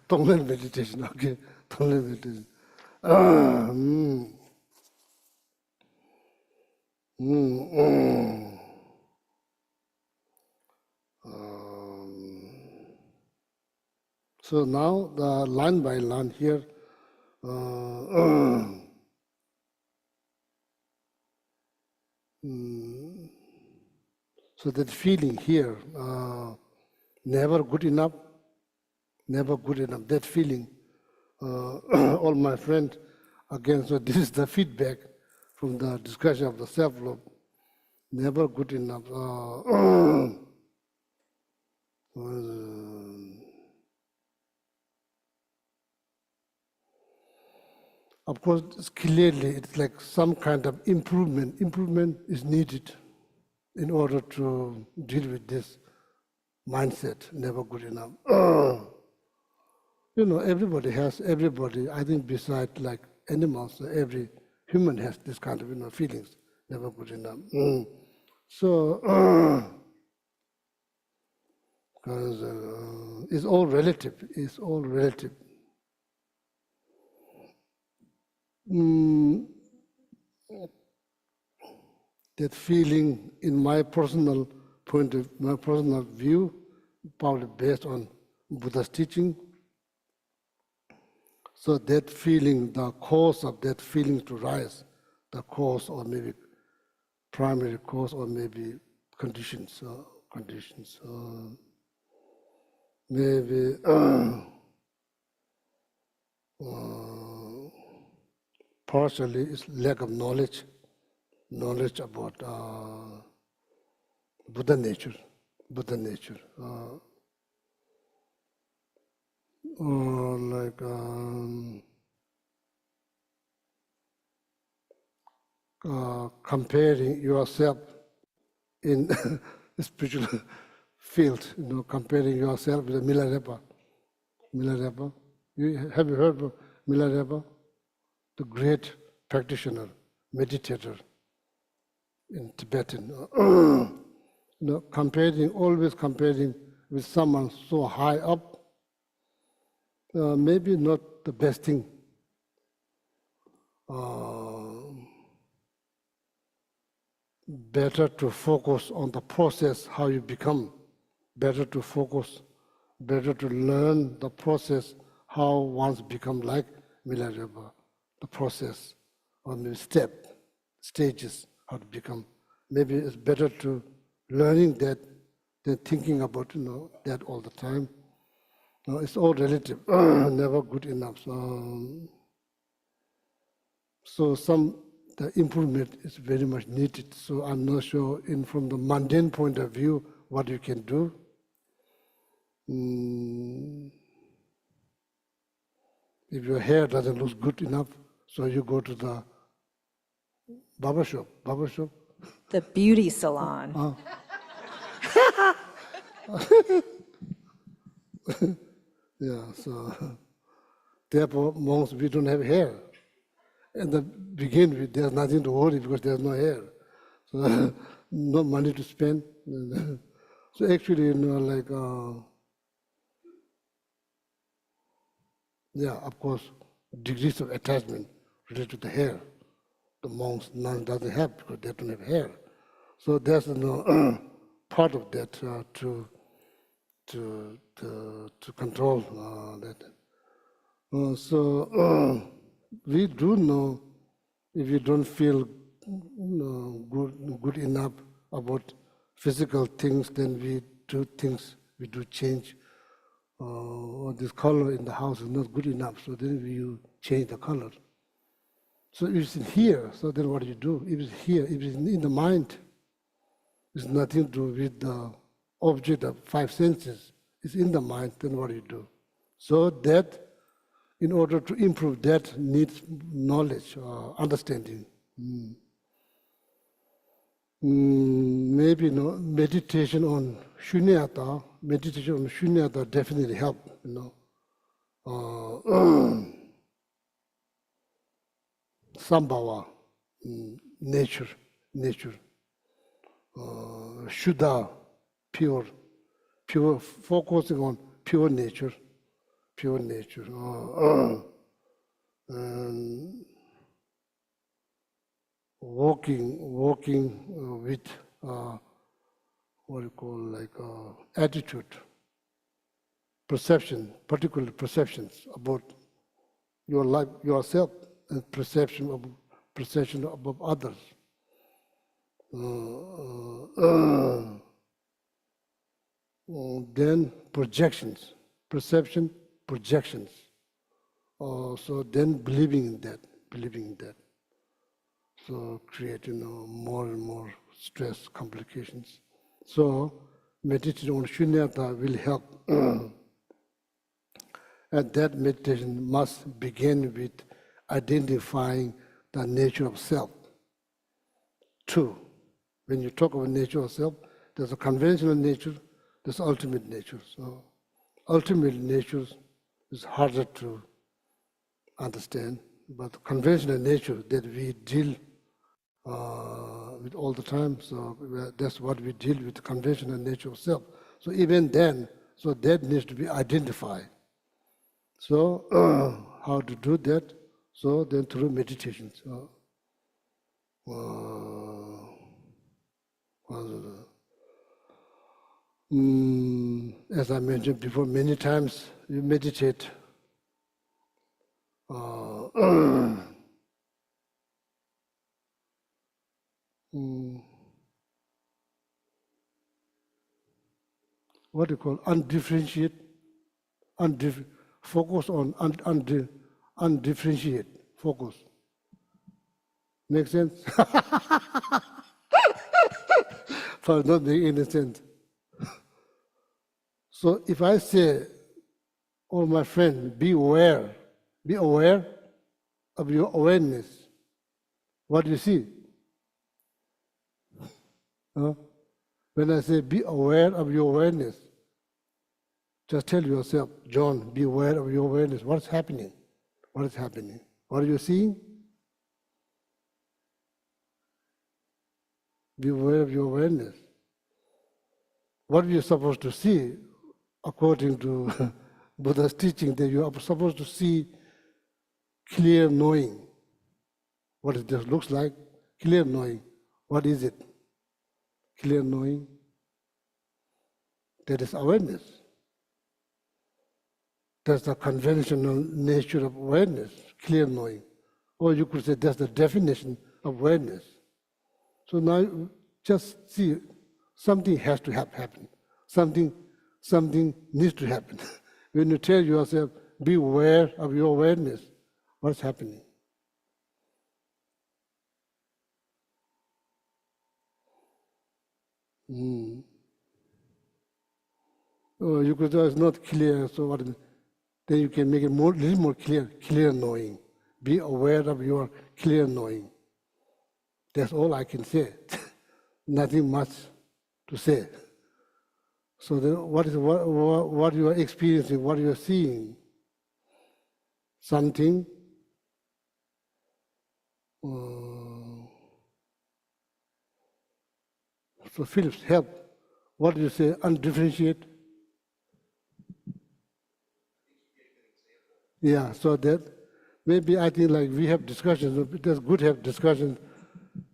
Tonglen meditation, okay? Tonglen meditation. Mm, mm. So now the line by line here, so that feeling here, never good enough, never good enough, that feeling, all my friends, again, so this is the feedback from the discussion of the self-love, never good enough. Of course, it's clearly, it's like some kind of improvement. Improvement is needed in order to deal with this mindset, never good enough. You know, everybody, I think besides like animals, every human has this kind of, feelings, never good enough. So, because it's all relative, it's all relative. That feeling, in my personal my personal view, probably based on Buddha's teaching. So that feeling, the cause of that feeling to rise, the cause or maybe primary cause or maybe conditions, maybe partially it's lack of knowledge about Buddha nature. Or like comparing yourself in spiritual field, comparing yourself with Milarepa. Milarepa, have you heard of Milarepa? The great practitioner, meditator in Tibetan. Always comparing with someone so high up, maybe not the best thing. Better to focus on the process, how you become. Better to focus, better to learn the process, how one's become like Milarepa, the process, or maybe stages, how to become. Maybe it's better to learning that than thinking about that all the time. No, it's all relative, never good enough. So the improvement is very much needed. So I'm not sure, from the mundane point of view, what you can do. If your hair doesn't look good enough, so you go to the barber shop. The beauty salon. Yeah, so therefore, monks, we don't have hair. And to begin with, there's nothing to worry because there's no hair. So no money to spend. So actually, yeah, of course, degrees of attachment related to the hair. The monks, none doesn't have because they don't have hair. So there's part of that to control that. So we do know if you don't feel good enough about physical things, then we do things, we do change. This color in the house is not good enough, so then you change the color. So if it's here, so then what do you do? If it's here, if it's in the mind, it's nothing to do with the object of five senses. It's in the mind, then what do you do? So that, in order to improve that, needs knowledge, understanding. Maybe meditation on shunyata. Meditation on shunyata definitely help. Sambhava, nature. Shuddha, pure, focusing on pure nature. And walking with what you call attitude, perception, particular perceptions about your life, yourself, and perception above others. Then projections, perception, projections. So then believing in that. So creating more and more stress, complications. So meditation on shunyata will help. And that meditation must begin with identifying the nature of self. Two, when you talk about nature of self, there's a conventional nature, there's ultimate nature. So ultimate nature is harder to understand, but conventional nature that we deal with all the time, so that's what we deal with, the conventional nature of self. So even then, so that needs to be identified. So how to do that? So then through meditation. So, as I mentioned before, many times you meditate. What do you call undifferentiate, focus on undifferentiate focus. Make sense? For not making any sense. So if I say, oh my friend, be aware of your awareness, what do you see? When I say be aware of your awareness, just tell yourself, John, be aware of your awareness. What's happening? What is happening? What are you seeing? Be aware of your awareness. What are you supposed to see? according to Buddha's teaching, that you are supposed to see clear knowing what it just looks like, clear knowing. What is it? Clear knowing. That is awareness. That's the conventional nature of awareness, clear knowing. Or you could say that's the definition of awareness. So now just see, something has to happen. Something needs to happen. When you tell yourself, be aware of your awareness, what's happening? Oh, you could say it's not clear, so what? Then you can make it little more clear knowing. Be aware of your clear knowing. That's all I can say. Nothing much to say. So then what you are experiencing, what you are seeing, something so Phillips, help. What do you say, undifferentiate? Yeah, so that maybe I think like we have discussions, it's good to have discussions.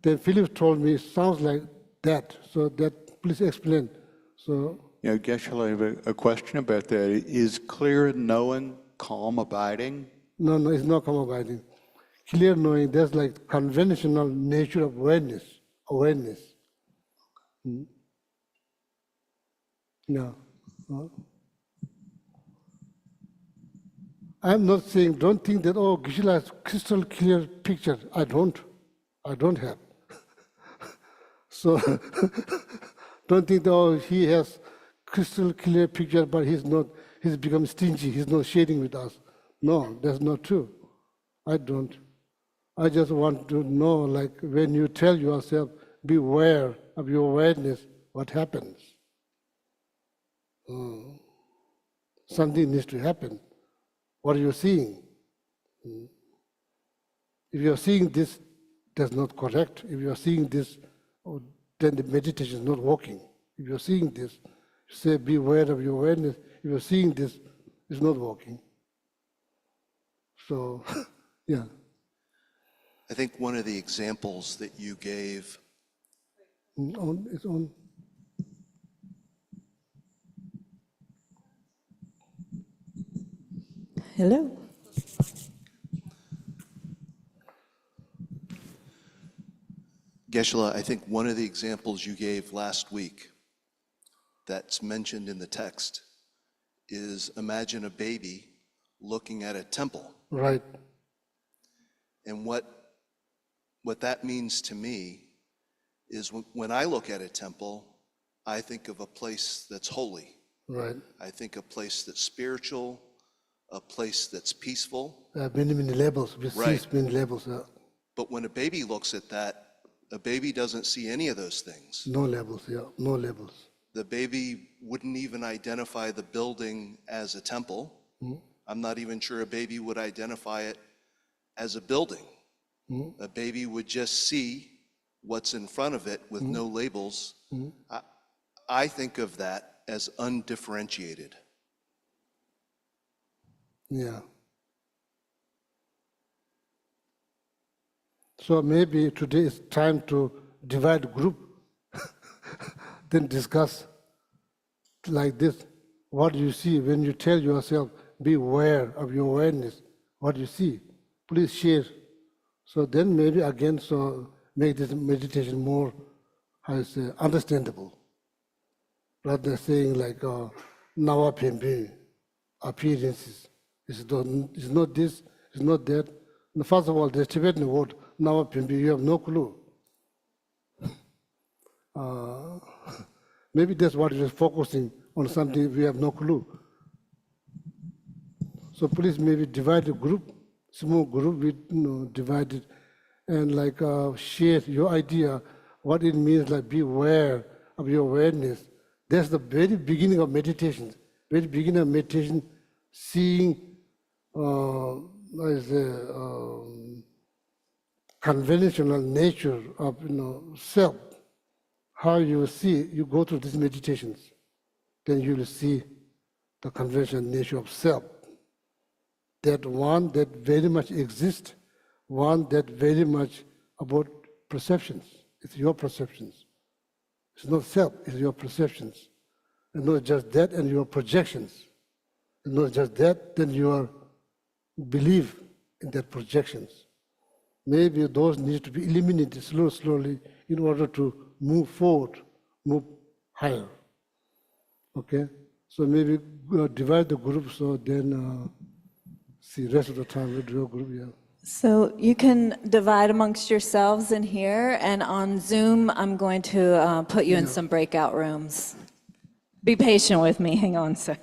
Then Philip told me it sounds like that, so that please explain. So Yeah, Geshe, I have a question about that. Is clear knowing calm abiding? no, it's not calm abiding. Clear knowing, that's like conventional nature of awareness. No. I'm not saying, don't think that, oh, Geshe has crystal clear picture. I don't have. So don't think that, oh, he has crystal clear picture, but he's become stingy, he's not sharing with us. No, that's not true. I don't. I just want to know, like when you tell yourself, be aware of your awareness, what happens? Something needs to happen. What are you seeing? If you're seeing this, that's not correct. If you're seeing this, then the meditation is not working. If you're seeing this, you say, be aware of your awareness. If you're seeing this, it's not working. So, yeah. I think one of the examples that you gave, It's on. Hello. Geshe, I think one of the examples you gave last week that's mentioned in the text is imagine a baby looking at a temple. Right. And what that means to me is when I look at a temple, I think of a place that's holy. Right. I think a place that's spiritual, a place that's peaceful. Many labels. We Right. see many labels. But when a baby looks at that, a baby doesn't see any of those things. No labels. Yeah. No labels. The baby wouldn't even identify the building as a temple. I'm not even sure a baby would identify it as a building. A baby would just see what's in front of it with no labels. I think of that as undifferentiated. Yeah. So maybe today is time to divide group, then discuss like this. What do you see when you tell yourself, be aware of your awareness, what you see? Please share. So then maybe again, so make this meditation more, how you say, understandable. Rather than saying like, nawa pembe, appearances. It's not this, it's not that. And first of all, the Tibetan word, nawa pembe, you have no clue. Maybe that's what you're focusing on, something we have no clue. So please maybe divide the group, small group, we divide it, and like share your idea, what it means, like be aware of your awareness. That's the very beginning of meditation. Very beginning of meditation, seeing conventional nature of self. How you see, you go through these meditations, then you will see the conventional nature of self. That one that very much exists, one that very much about perceptions. It's your perceptions. It's not self, it's your perceptions. And not just that, and your projections. And not just that, then your belief in that projections. Maybe those need to be eliminated slowly in order to move forward, move higher. Okay? So maybe divide the group so then see rest of the time with your group, yeah. So you can divide amongst yourselves in here, and on Zoom, I'm going to put you in some breakout rooms. Be patient with me. Hang on a sec.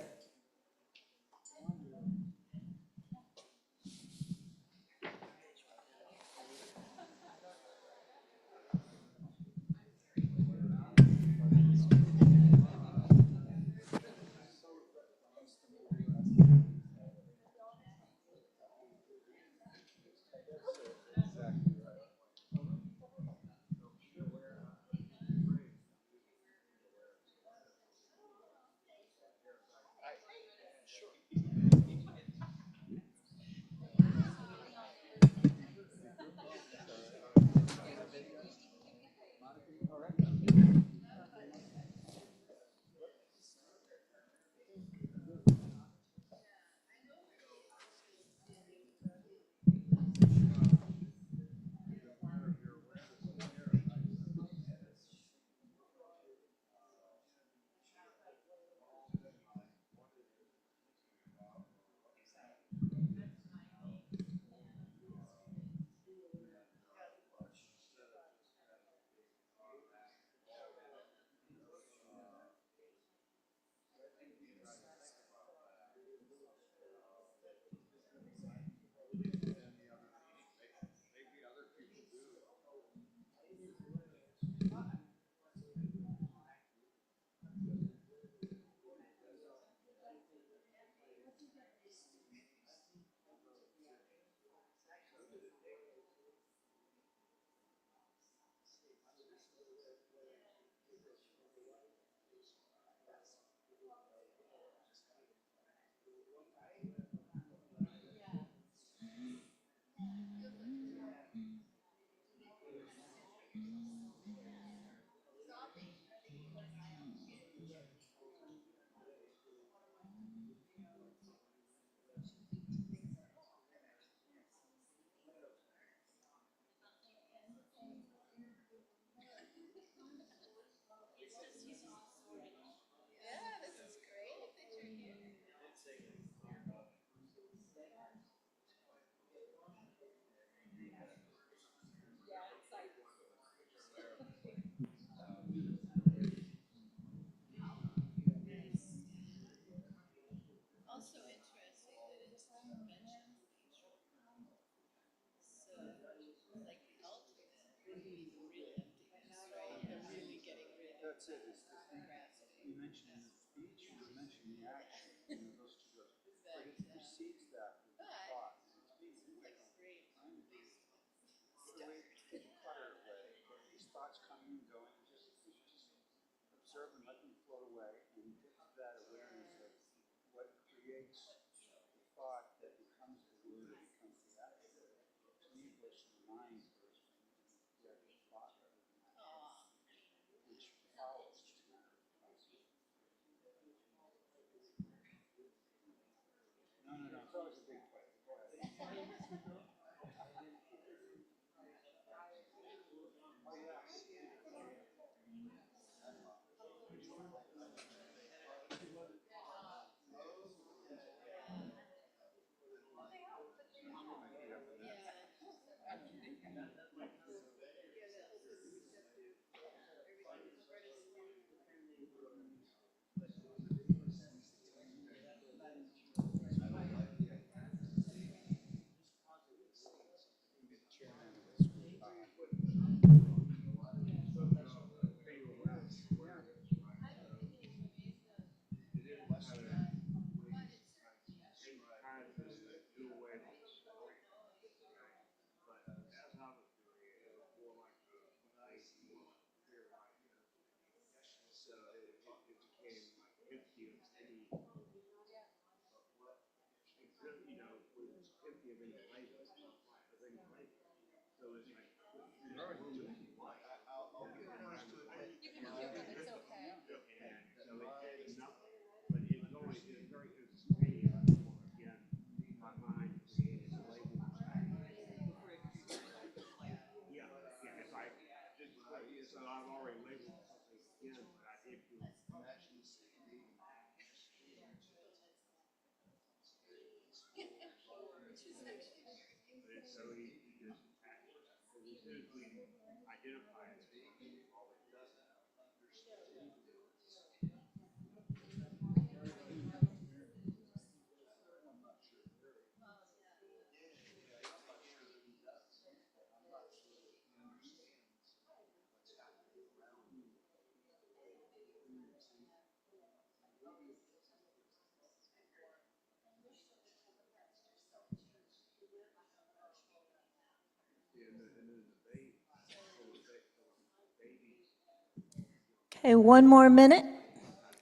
Okay, one more minute.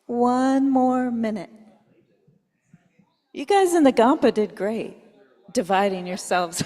One more minute. You guys in the Gampa did great, dividing yourselves.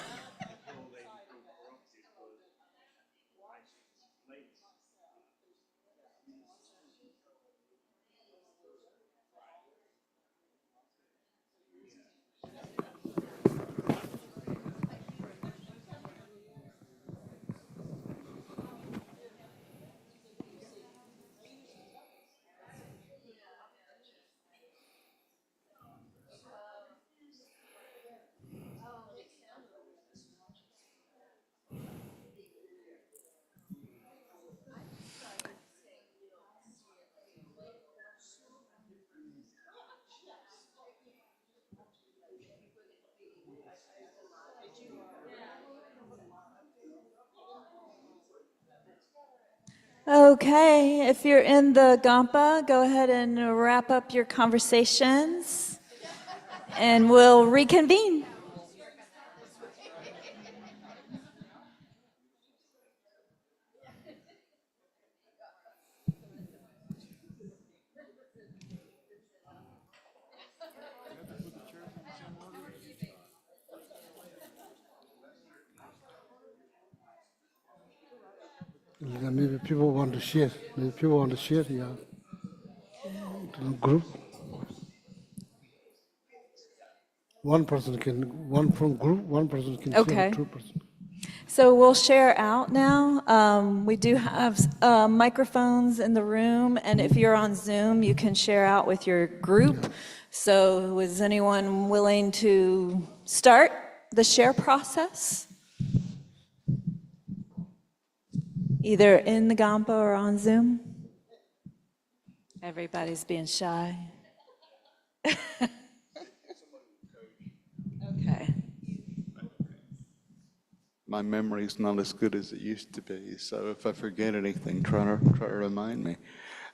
Okay, if you're in the Gampa, go ahead and wrap up your conversations and we'll reconvene. Maybe people want to share. Maybe people want to share, yeah. To the group. One person can, one from group, one person can share Okay. with two person. So we'll share out now. We do have microphones in the room, and if you're on Zoom, you can share out with your group. So is anyone willing to start the share process? Either in the Gampa or on Zoom? Everybody's being shy. Okay. My memory's not as good as it used to be, so if I forget anything, try to remind me.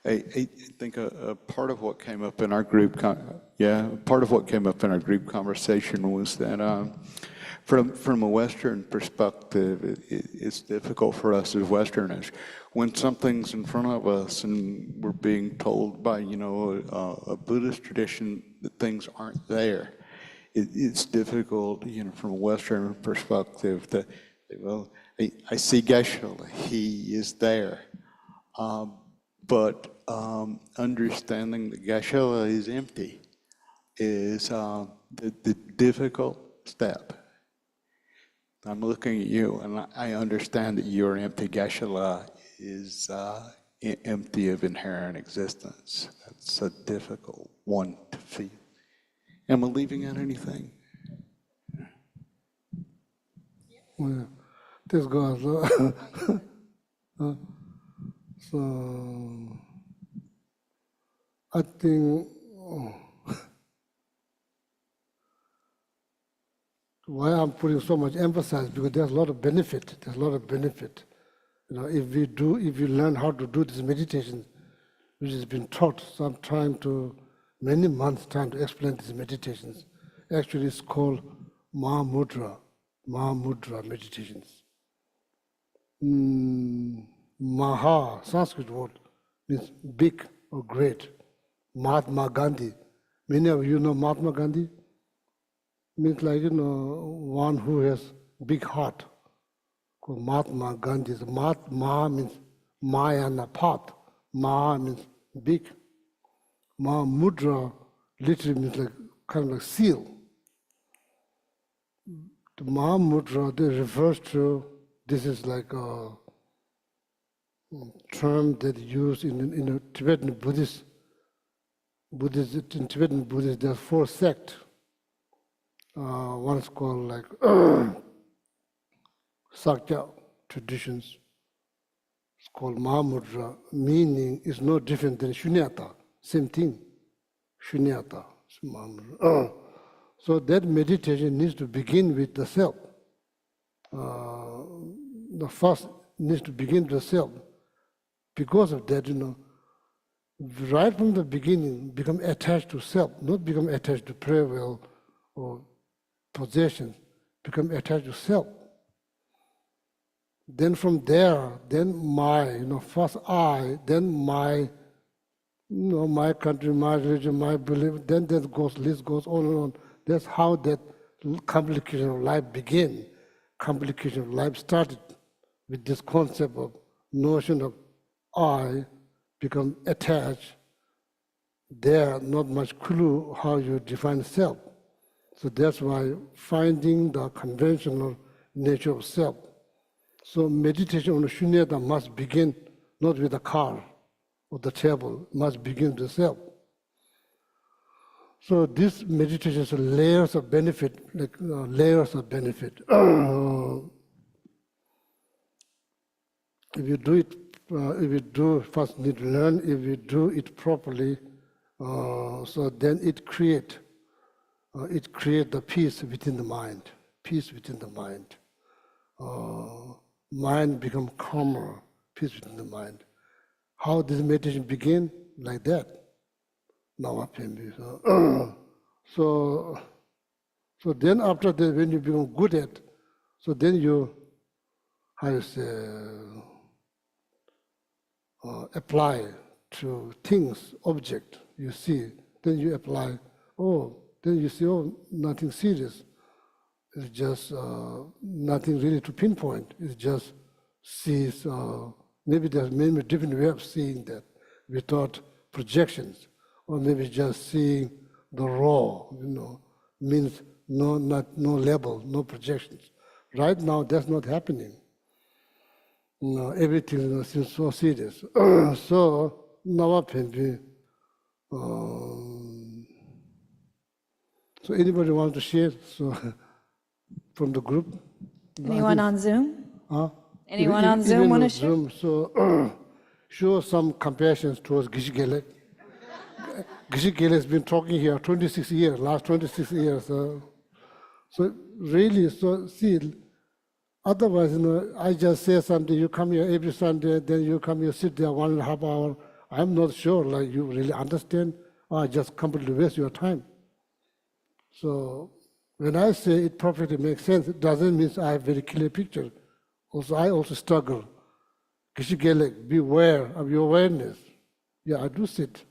I think a part of what came up in our group, part of what came up in our group conversation was that from a Western perspective, it's difficult for us as Westerners. When something's in front of us and we're being told by, a Buddhist tradition that things aren't there, it's difficult, from a Western perspective to, well, I see Geshe, he is there. But understanding that Geshe is empty is the difficult step. I'm looking at you, and I understand that your empty Geshe is empty of inherent existence. That's a difficult one to feel. Am I leaving out anything? Yeah. This goes. So I think why I'm putting so much emphasis, because there's a lot of benefit. There's a lot of benefit. If you learn how to do this meditation, which has been taught, so I'm trying to, many months trying to explain these meditations. Actually, it's called Mahamudra meditations. Maha, Sanskrit word, means big or great. Mahatma Gandhi. Many of you know Mahatma Gandhi? Means like, one who has big heart, called Mahatma Gandhi's. Ma means Maya and a path. Ma means big. Ma mudra literally means like kind of like seal. The Ma mudra they refers to, this is like a term that used in a Tibetan Buddhist. In Tibetan Buddhist, there are 4 sects. One is called like Sakya traditions. It's called Mahamudra, meaning is no different than Shunyata, same thing. Shunyata, Mahamudra. So that meditation needs to begin with the self. The first needs to begin with the self. Because of that, right from the beginning, become attached to self, not become attached to prayer well or possessions, become attached to self. Then from there, then my, first I, then my, my country, my religion, my belief, then that list goes on and on. That's how that complication of life began. Complication of life started with this concept of notion of I become attached. There, not much clue how you define self. So that's why finding the conventional nature of self. So meditation on the shunyata must begin not with the car or the table, must begin with the self. So this meditation is layers of benefit, like layers of benefit. If you do it, first need to learn, if you do it properly, so then it create the peace within the mind, peace within the mind. Mind become calmer, peace within the mind. How this meditation begin? Like that. So then after that, when you become good at, so then you, how you say, apply to things, object, you see, then you apply, then you see, nothing serious. It's just nothing really to pinpoint. It's just sees, maybe there's many different ways of seeing that without projections, or maybe just seeing the raw, means no label, no projections. Right now, that's not happening. Everything seems so serious. So, now so anybody want to share? So, from the group? Anyone on Zoom? Huh? Anyone on Zoom want to share? Zoom, so show some compassion towards Geshe-Gelek. Geshe-Gelek has been talking here 26 years, last 26 years. So really, so see, otherwise, I just say something, you come here every Sunday, then you come here, sit there 1.5 hours. I'm not sure, like you really understand, or I just completely waste your time. So when I say it perfectly makes sense, it doesn't mean I have a very clear picture. Also, I also struggle. Geshe-Gelek, beware of your awareness. Yeah, I do sit.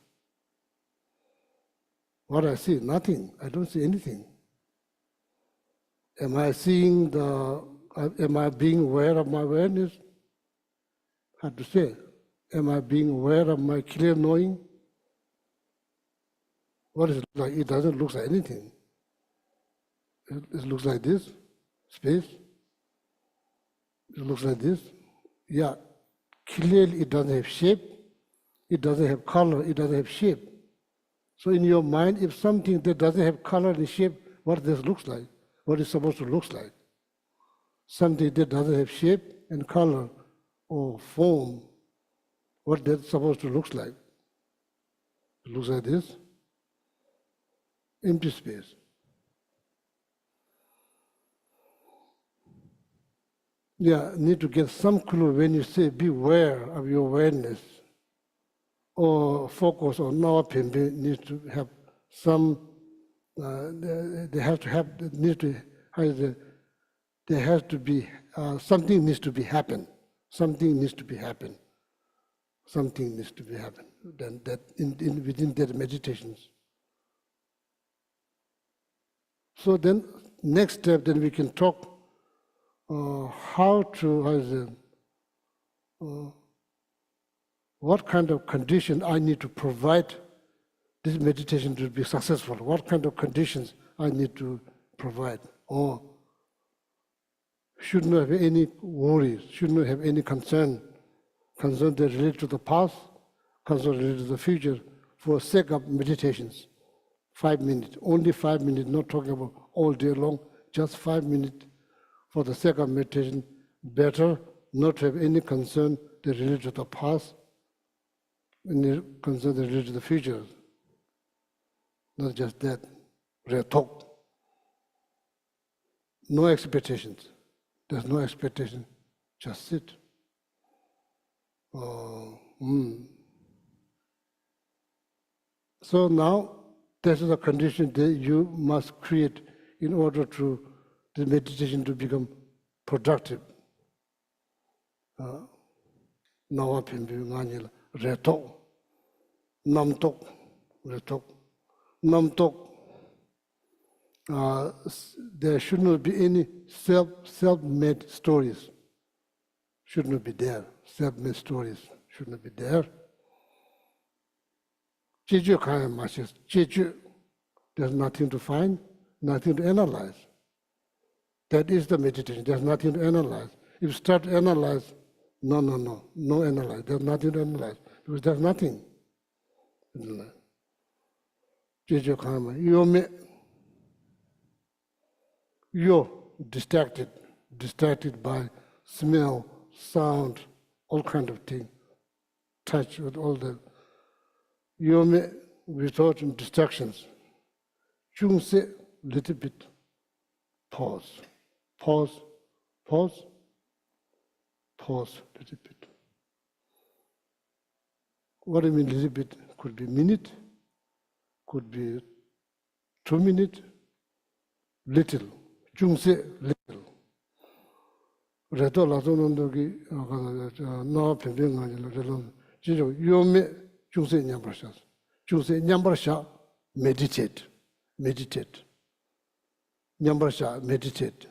What I see? Nothing. I don't see anything. Am I seeing am I being aware of my awareness? Hard to say. Am I being aware of my clear knowing? What is it like? It doesn't look like anything. It looks like this, space. It looks like this. Yeah, clearly it doesn't have shape. It doesn't have color. It doesn't have shape. So in your mind, if something that doesn't have color and shape, what this looks like, what it's supposed to look like. Something that doesn't have shape and color or form, what that's supposed to look like. It looks like this. Empty space. Yeah, need to get some clue when you say beware of your awareness or focus on our pimpi needs to have some, they have to have, there has to be, something needs to be happen. Something needs to be happen. Something needs to be happen. Then that within that meditations. So then next step, then we can talk how is it, what kind of condition I need to provide this meditation to be successful, what kind of conditions I need to provide, or should not have any worries, should not have any concern that relate to the past, concern related to the future, for sake of meditations. 5 minutes, only 5 minutes, not talking about all day long, just 5 minutes for the sake of meditation. Better not to have any concern that relate to the past, any concern that relate to the future. Not just that, talk. No expectations. There's no expectation. Just sit. So now, this is a condition that you must create in order to the meditation to become productive. Nawa pimpi nganyil retok, namtok, retok, namtok. There should not be any self-made stories. Should not be there. Self-made stories should not be there. Jeju kaya mashis, jeju. There's nothing to find, nothing to analyze. That is the meditation. There's nothing to analyze. If you start to analyze, no analyze. There's nothing to analyze because there's nothing. Jeju kaya ma, you're distracted by smell, sound, all kind of things, touch with all the. You're without distractions. Chung se, little bit, pause, little bit. What do you mean little bit? Could be minute, could be 2 minutes, little. Chung se, little. Reto lato nando ki na pimpi ngani lo jiro yome chung se nyambar sha. Chung se nyambar sha meditate. Nyambar sha meditate.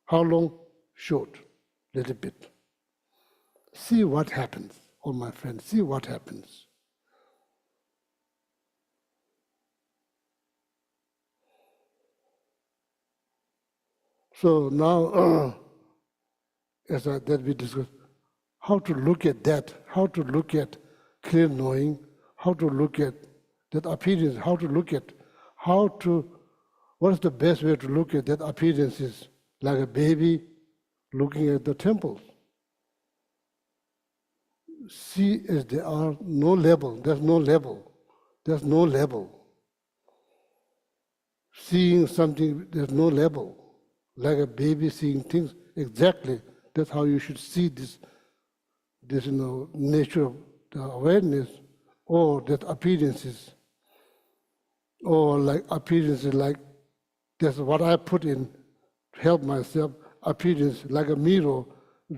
How long? Short, little bit. See what happens, all my friends. See what happens. So now, that we discussed, how to look at that, how to look at clear knowing, how to look at that appearance, what is the best way to look at that appearances, like a baby looking at the temples. See as they are, no label, there's no label. Seeing something, there's no label. Like a baby seeing things, exactly. That's how you should see this nature of the awareness, or that appearances, or like appearances like that's what I put in to help myself. Appearance like a mirror,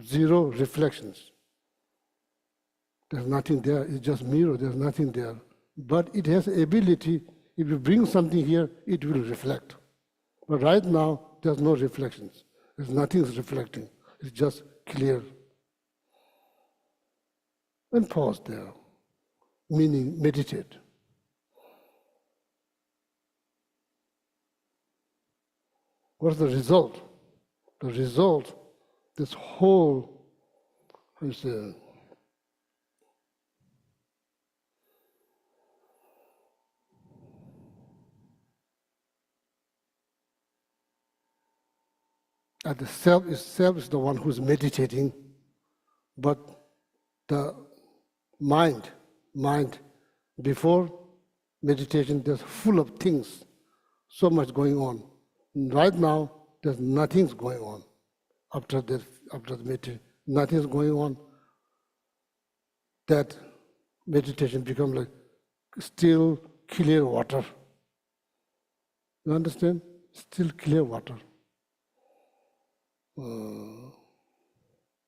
zero reflections. There's nothing there. It's just mirror. There's nothing there. But it has ability. If you bring something here, it will reflect. But right now, there's no reflections. There's nothing reflecting. It's just clear. And pause there, meaning meditate. What's the result? The result, this whole, the self is the one who's meditating, but the mind before meditation, there's full of things, so much going on. Right now, there's nothing's going on. After the meditation, nothing's going on. That meditation becomes like still clear water. You understand? Still clear water.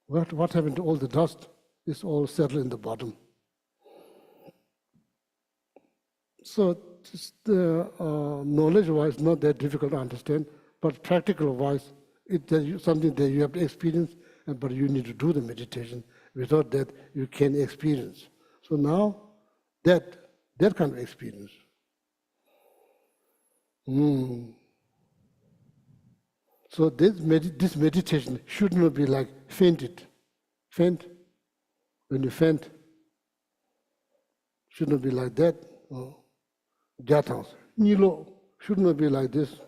What happened to all the dust? It's all settled in the bottom. So knowledge-wise, not that difficult to understand, but practical-wise, It's something that you have to experience, but you need to do the meditation. Without that, you can't experience. So now, that kind of experience. So this meditation should not be like fainted. Faint. When you faint, should not be like that. Jatans. Nilo should not be like this.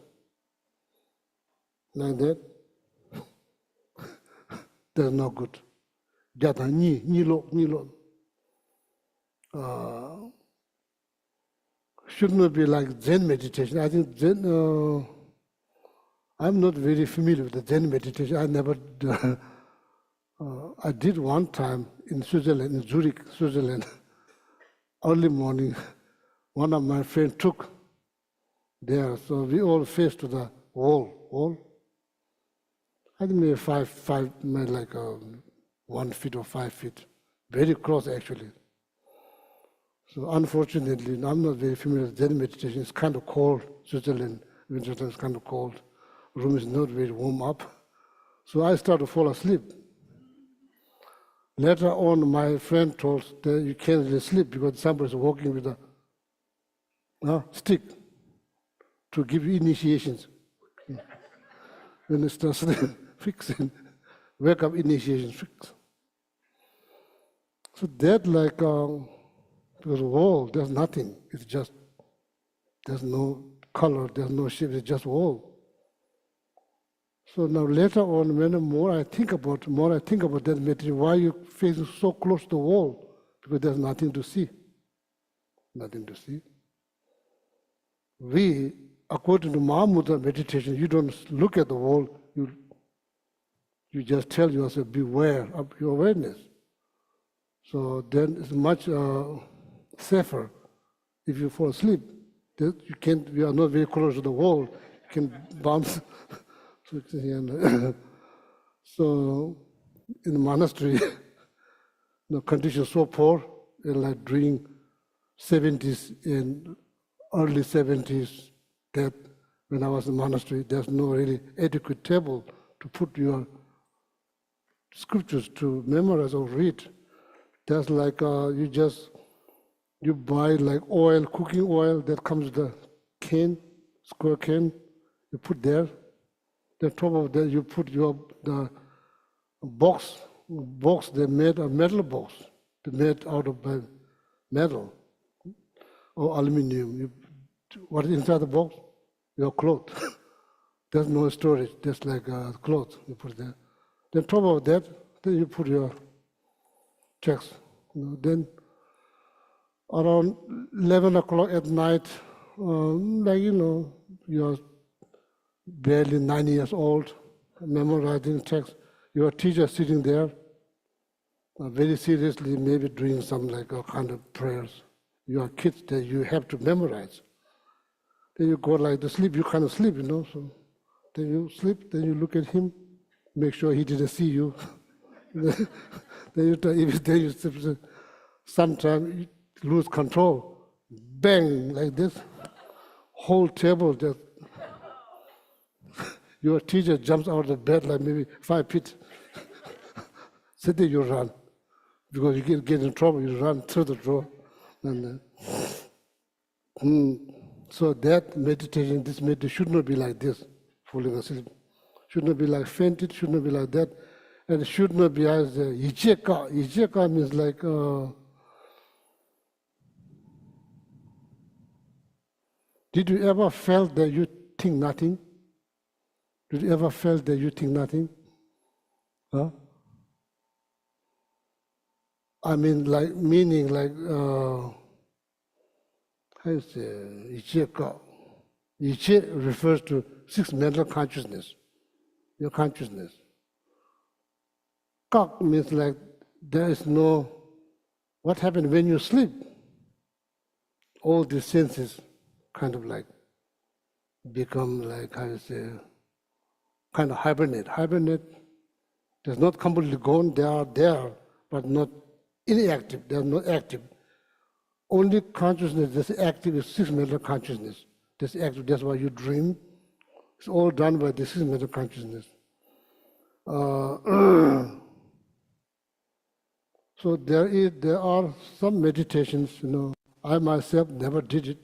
Like that. That's not good. Jatan, nilo. Should not be like Zen meditation. I think Zen, I'm not very familiar with the Zen meditation. I never, I did one time in Switzerland, in Zurich, Switzerland, early morning. One of my friends took there, so we all faced to the wall. I think maybe maybe like 1 foot or 5 feet, very close actually. So unfortunately, I'm not very familiar with Zen meditation. It's kind of cold, Switzerland, winter time is kind of cold. Room is not very warm up. So I started to fall asleep. Later on, my friend told that you can't really sleep because somebody's walking with a stick to give you initiations. When it starts fixing, wake up initiations fix. So that like, because wall, there's nothing. It's just, there's no color, there's no shape, it's just wall. So now later on, when more I think about that material, why you facing so close to the wall? Because there's nothing to see. Nothing to see. We, according to Mahamudra meditation, you don't look at the wall, you just tell yourself, beware of your awareness. So then it's much safer if you fall asleep. You are not very close to the wall, you can bounce. So in the monastery, the conditions so poor, like during 70s and early 70s, that when I was in the monastery, there's no really adequate table to put your scriptures to memorize or read. There's like you buy like oil, cooking oil that comes with a can, square can, you put there. The top of that you put the box they made a metal box, they made out of metal or aluminum. What is inside the box? Your clothes. There's no storage, just like clothes you put there. Then top of that, then you put your checks. Then around 11 o'clock at night, you're barely 9 years old, memorizing text. Your teacher sitting there, very seriously, maybe doing some like a kind of prayers. You are kids that you have to memorize. Then you go like to sleep, you kind of sleep, so then you sleep, then you look at him, make sure he didn't see you. Then you sleep, sometimes you lose control, bang, like this, whole table just, your teacher jumps out of the bed like maybe 5 feet. So then you run. Because you get in trouble, you run through the door. And so that meditation, this meditation should not be like this, falling asleep. Should not be like fainted, should not be like that. And it should not be as icheka. Icheka means like, did you ever felt that you think nothing? Did you ever felt that you think nothing? Huh? I mean, like, meaning like, how you say, Icheka. Ichi refers to 6 mental consciousness, your consciousness. Kak means like, there is no, what happens when you sleep? All these senses kind of like, become like, how you say, kind of hibernate. Hibernate, there's not completely gone, they are there, but not inactive, they're not active. Only consciousness that's active is 6 mental consciousness. That's active, that's why you dream. It's all done by the 6 mental consciousness. So there are some meditations, I myself never did it,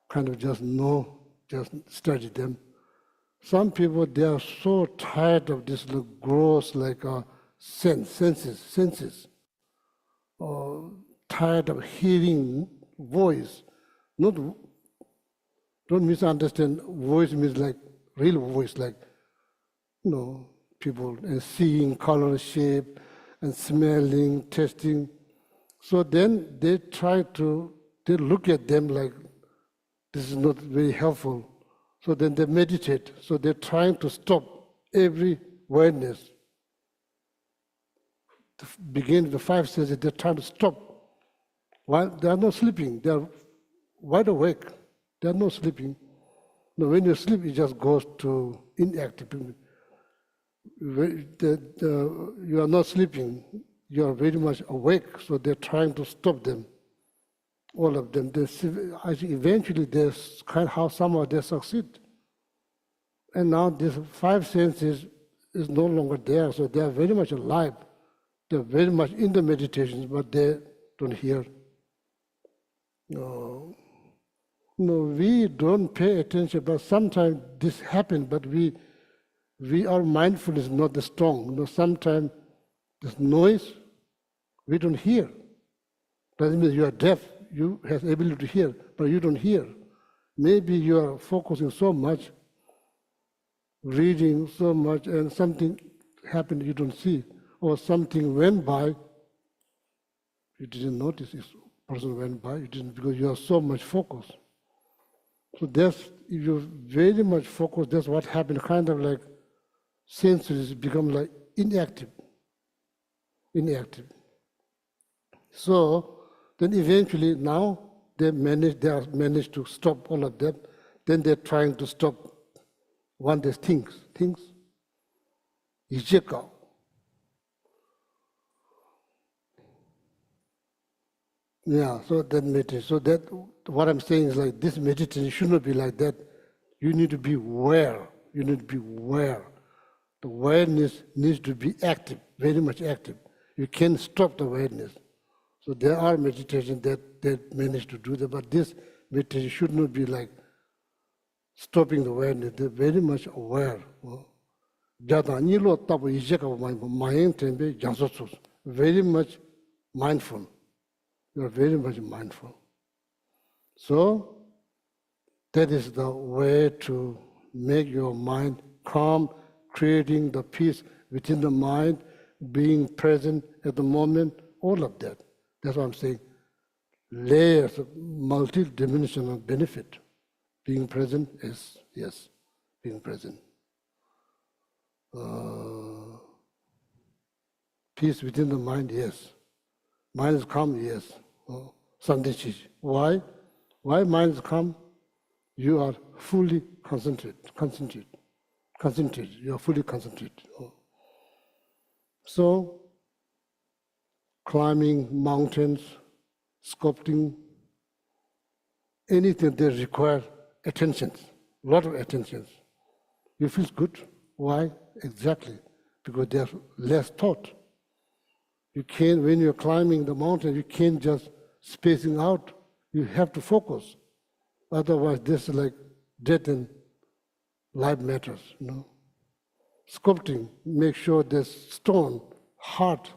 kind of just study them. Some people, they are so tired of this gross, senses, or tired of hearing voice. Not, don't misunderstand, voice means like real voice, like, people and seeing color, shape, and smelling, tasting. So then they look at them like this is not very helpful. So then they meditate. So they're trying to stop every awareness. Begin the 5 senses, they're trying to stop. While they are not sleeping, they are wide awake. They are not sleeping. No, when you sleep, it just goes to inactive. You are not sleeping, you are very much awake, so they're trying to stop them, all of them. I think eventually somehow they succeed. And now this 5 senses is no longer there, so they are very much alive. They're very much in the meditations, but they don't hear. No, we don't pay attention, but sometimes this happens, but our mindfulness is not that strong. Sometimes this noise, we don't hear. Doesn't mean you are deaf, you have ability to hear, but you don't hear. Maybe you are focusing so much, reading so much, and something happened you don't see, or something went by, you didn't notice this person went by, you didn't, because you are so much focused. So if you're very much focused, that's what happened, kind of like senses become like inactive. So then eventually now they managed to stop all of that. Then they're trying to stop one of things. Ijeka. Yeah, so that meditation. So that what I'm saying is like this meditation should not be like that. You need to be aware. The awareness needs to be active, very much active. You can't stop the awareness. So there are meditations that manage to do that, but this meditation should not be like stopping the awareness. They're very much aware. Very much mindful. You are very much mindful. So that is the way to make your mind calm, creating the peace within the mind, being present at the moment, all of that. That's what I'm saying. Layers of multi-dimensional benefit. Being present is, yes, being present. Peace within the mind, yes. Mind is calm, yes. Why? Why mind is calm? You are fully concentrated. You are fully concentrated. So, climbing mountains, sculpting, anything that require attention, a lot of attention. You feel good. Why? Exactly. Because there's less thought. You can't, when you're climbing the mountain, you can't just spacing out. You have to focus. Otherwise, this is like death and life matters, Sculpting, make sure there's stone, heart,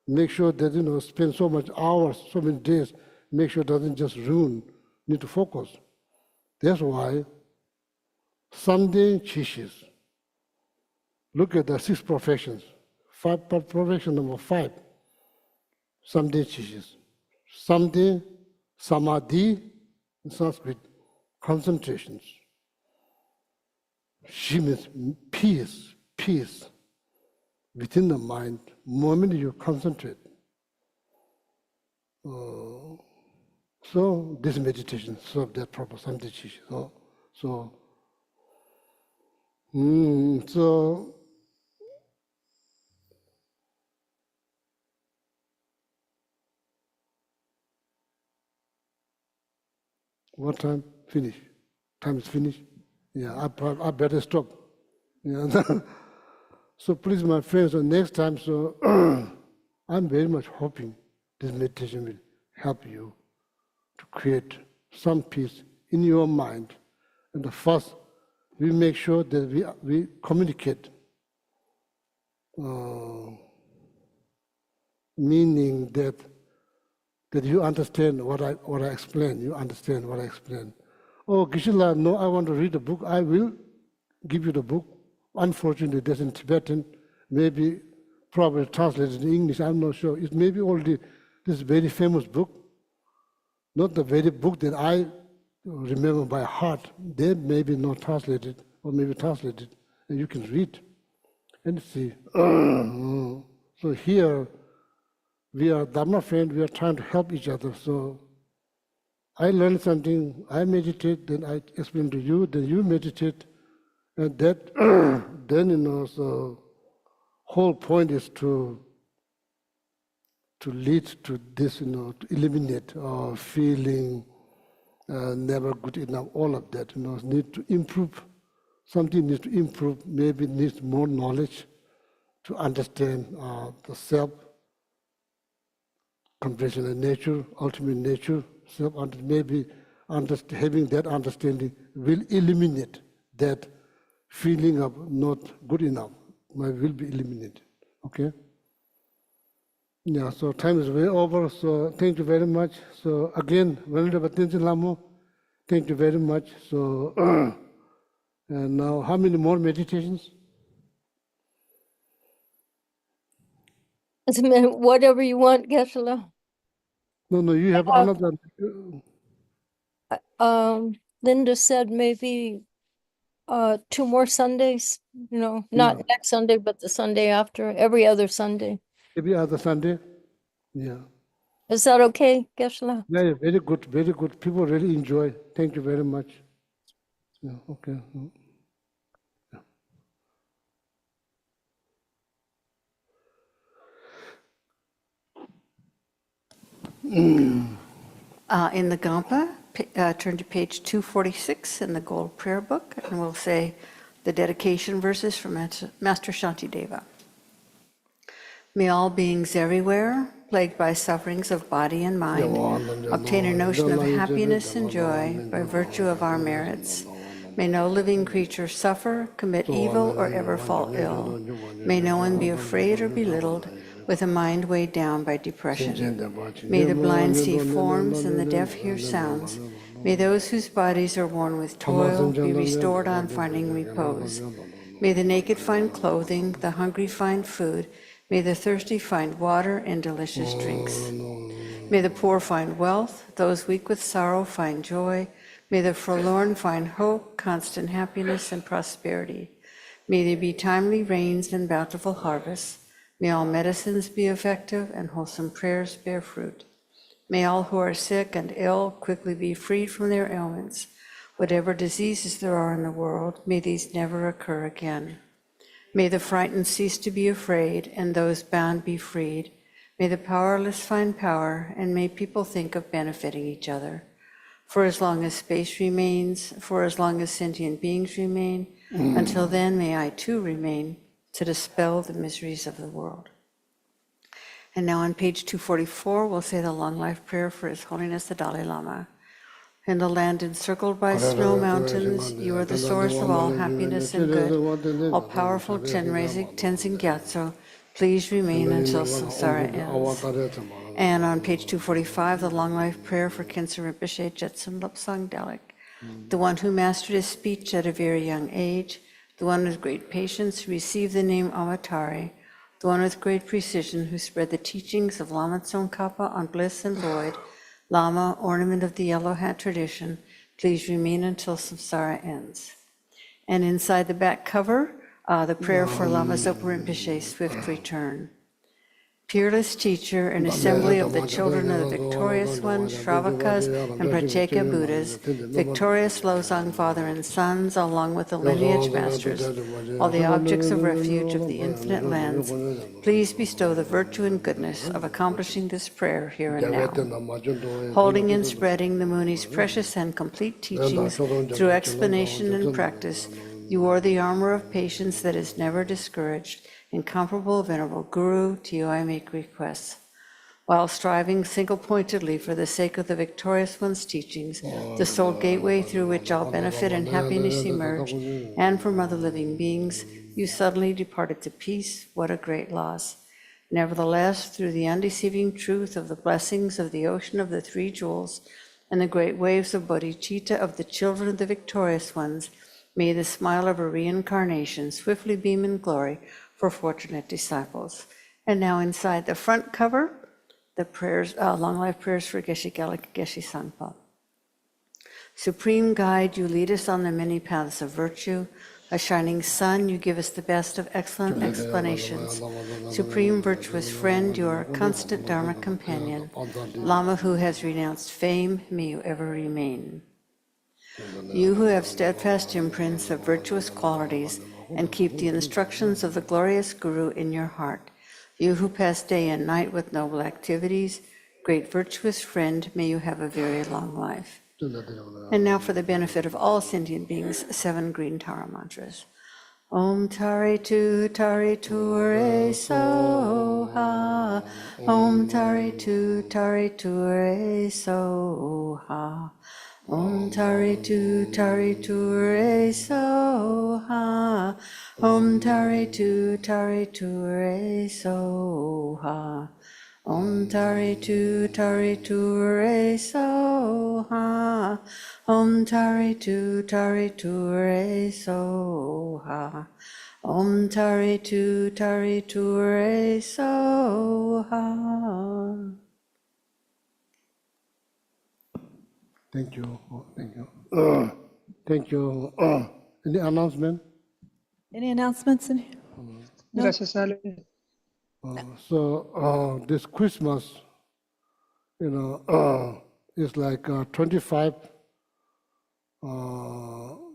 make sure that, spend so much hours, so many days, make sure it doesn't just ruin, need to focus. That's why Sunday teaches. Look at the 6 professions. Profession number 5, Sunday teaches. Sunday, samadhi, in Sanskrit, concentrations. She means peace within the mind, moment you concentrate. So this meditation serves that purpose, Sunday teaches. So what time? Finish. Time is finished. Yeah, I better stop. Yeah. So please, my friends, next time, so I'm very much hoping this meditation will help you to create some peace in your mind. And the first, we make sure that we communicate, meaning that you understand what I explain. You understand what I explain. Oh, Gishila, no, I want to read a book. I will give you the book. Unfortunately, that's in Tibetan, maybe probably translated in English, I'm not sure. It may be already this very famous book, not the very book that I remember by heart. They may be not translated, or maybe translated, and you can read and see. So here, we are Dharma friends, we are trying to help each other. So I learned something, I meditate, then I explain to you, then you meditate, and that, then, so whole point is to lead to this, to eliminate feeling never good enough, all of that, need to improve. Something needs to improve, maybe needs more knowledge to understand the self, compassionate nature, ultimate nature, self, maybe having that understanding will eliminate that feeling of not good enough, will be eliminated, okay? Yeah, so time is way over, so thank you very much. So again, Venerable Tenzin Lama, thank you very much. So, and now how many more meditations? Whatever you want, Geshe-la. No, you have another. Linda said maybe 2 more Sundays, not next Sunday, but the Sunday after, every other Sunday. Every other Sunday? Yeah. Is that okay, Geshe-la? Yeah, very good, very good. People really enjoy. Thank you very much. Yeah, okay. In the Gampa, turn to page 246 in the Gold Prayer Book, and we'll say the dedication verses from Master Shantideva. May all beings everywhere, plagued by sufferings of body and mind, obtain a notion of happiness and joy by virtue of our merits. May no living creature suffer, commit evil, or ever fall ill. May no one be afraid or belittled, with a mind weighed down by depression. May the blind see forms and the deaf hear sounds. May those whose bodies are worn with toil be restored on finding repose. May the naked find clothing, the hungry find food. May the thirsty find water and delicious drinks. May the poor find wealth, those weak with sorrow find joy. May the forlorn find hope, constant happiness, and prosperity. May there be timely rains and bountiful harvests. May all medicines be effective and wholesome prayers bear fruit. May all who are sick and ill quickly be freed from their ailments. Whatever diseases there are in the world, may these never occur again. May the frightened cease to be afraid, and those bound be freed. May the powerless find power, and may people think of benefiting each other. For as long as space remains, for as long as sentient beings remain, until then may I too remain to dispel the miseries of the world. And now on page 244, we'll say the long life prayer for His Holiness the Dalai Lama. In the land encircled by snow mountains, you are the source of all happiness and good. All powerful Tenzin Gyatso, please remain until samsara ends. And on page 245, the long life prayer for Khyentse Rinpoche Jetsun Lobsang Dalik, the one who mastered his speech at a very young age, the one with great patience who received the name Avatari, the one with great precision who spread the teachings of Lama Tsongkhapa on bliss and void, Lama, ornament of the yellow hat tradition, please remain until samsara ends. And inside the back cover, the prayer for Lama Zopa Rinpoche's swift return. Peerless teacher and assembly of the children of the victorious ones, Shravakas and Pratyeka Buddhas, victorious Losang father and sons, along with the lineage masters, all the objects of refuge of the infinite lands, please bestow the virtue and goodness of accomplishing this prayer here and now. Holding and spreading the Muni's precious and complete teachings through explanation and practice, You wore the armor of patience that is never discouraged. Incomparable, venerable Guru, to you I make requests. While striving single-pointedly for the sake of the victorious one's teachings, the sole gateway through which all benefit and happiness emerge, and from other living beings, you suddenly departed to peace. What a great loss. Nevertheless, through the undeceiving truth of the blessings of the ocean of the three jewels and the great waves of bodhicitta of the children of the victorious ones, may the smile of a reincarnation swiftly beam in glory for fortunate disciples. And now inside the front cover, the prayers, long life prayers for Geshe Geshe Sangpa. Supreme Guide, you lead us on the many paths of virtue. A shining sun, you give us the best of excellent explanations. Supreme virtuous friend, you are a constant Dharma companion. Lama who has renounced fame, may you ever remain. You who have steadfast imprints of virtuous qualities and keep the instructions of the glorious Guru in your heart. You who pass day and night with noble activities, great virtuous friend, may you have a very long life. And now for the benefit of all sentient beings, 7 green Tara mantras. Om Tare Tu Re Soha. Om Tare Tu Re Soha. Om Tare Tu Re Soha. Om Tare Tu Re Soha. Om Tare Tu Re Soha. Om Tare Tu Re Soha. Om Tare Tu Re Soha. Thank you. Thank you. Thank you. Any announcement? Any announcements in here? No? Gracias, Ale. This Christmas, is like 25.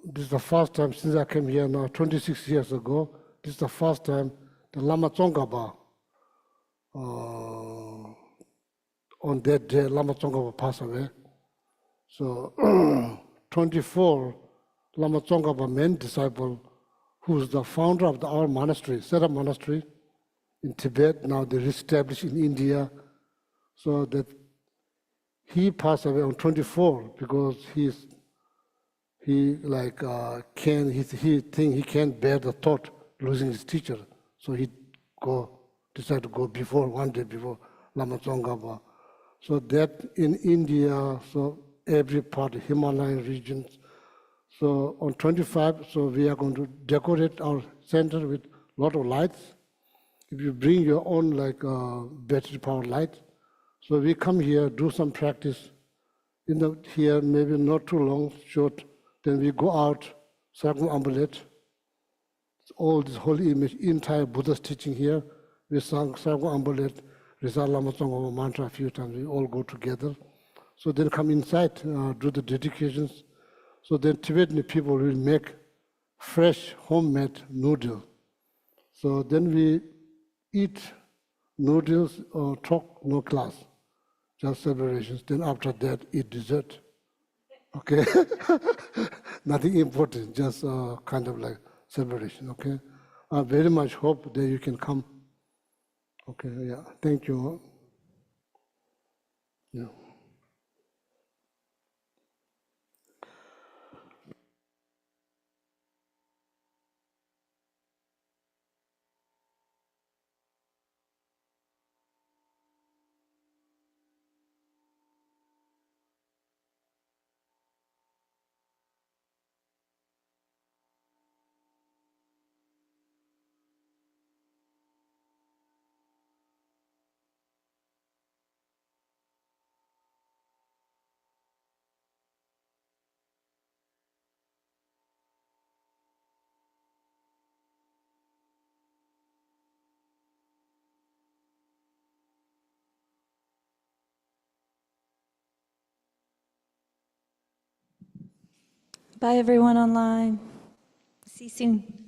This is the first time since I came here now, 26 years ago. This is the first time the Lama Tsongkhapa, on that day, Lama Tsongkhapa passed away. So 24, Lama Tsongkhapa, main disciple, who's the founder of our monastery, set up monastery in Tibet. Now they reestablished in India. So that he passed away on 24 because he think he can't bear the thought losing his teacher. So he decided to go before, one day before Lama Tsongkhapa. So that in India, so every part, Himalayan regions. So on 25, so we are going to decorate our center with a lot of lights. If you bring your own battery powered light, so we come here, do some practice. Here, maybe not too long, short. Then we go out, circumambulate. All this holy image, entire Buddha's teaching here. We circumambulate, recite Lama Tsongkhapa mantra a few times. We all go together. So then come inside, do the dedications. So then Tibetan people will make fresh homemade noodle. So then we eat noodles or talk, no class, just celebrations. Then after that, eat dessert. Okay? Nothing important, just kind of like celebration, okay? I very much hope that you can come. Okay, yeah, thank you. Yeah. Bye, everyone online. See you soon.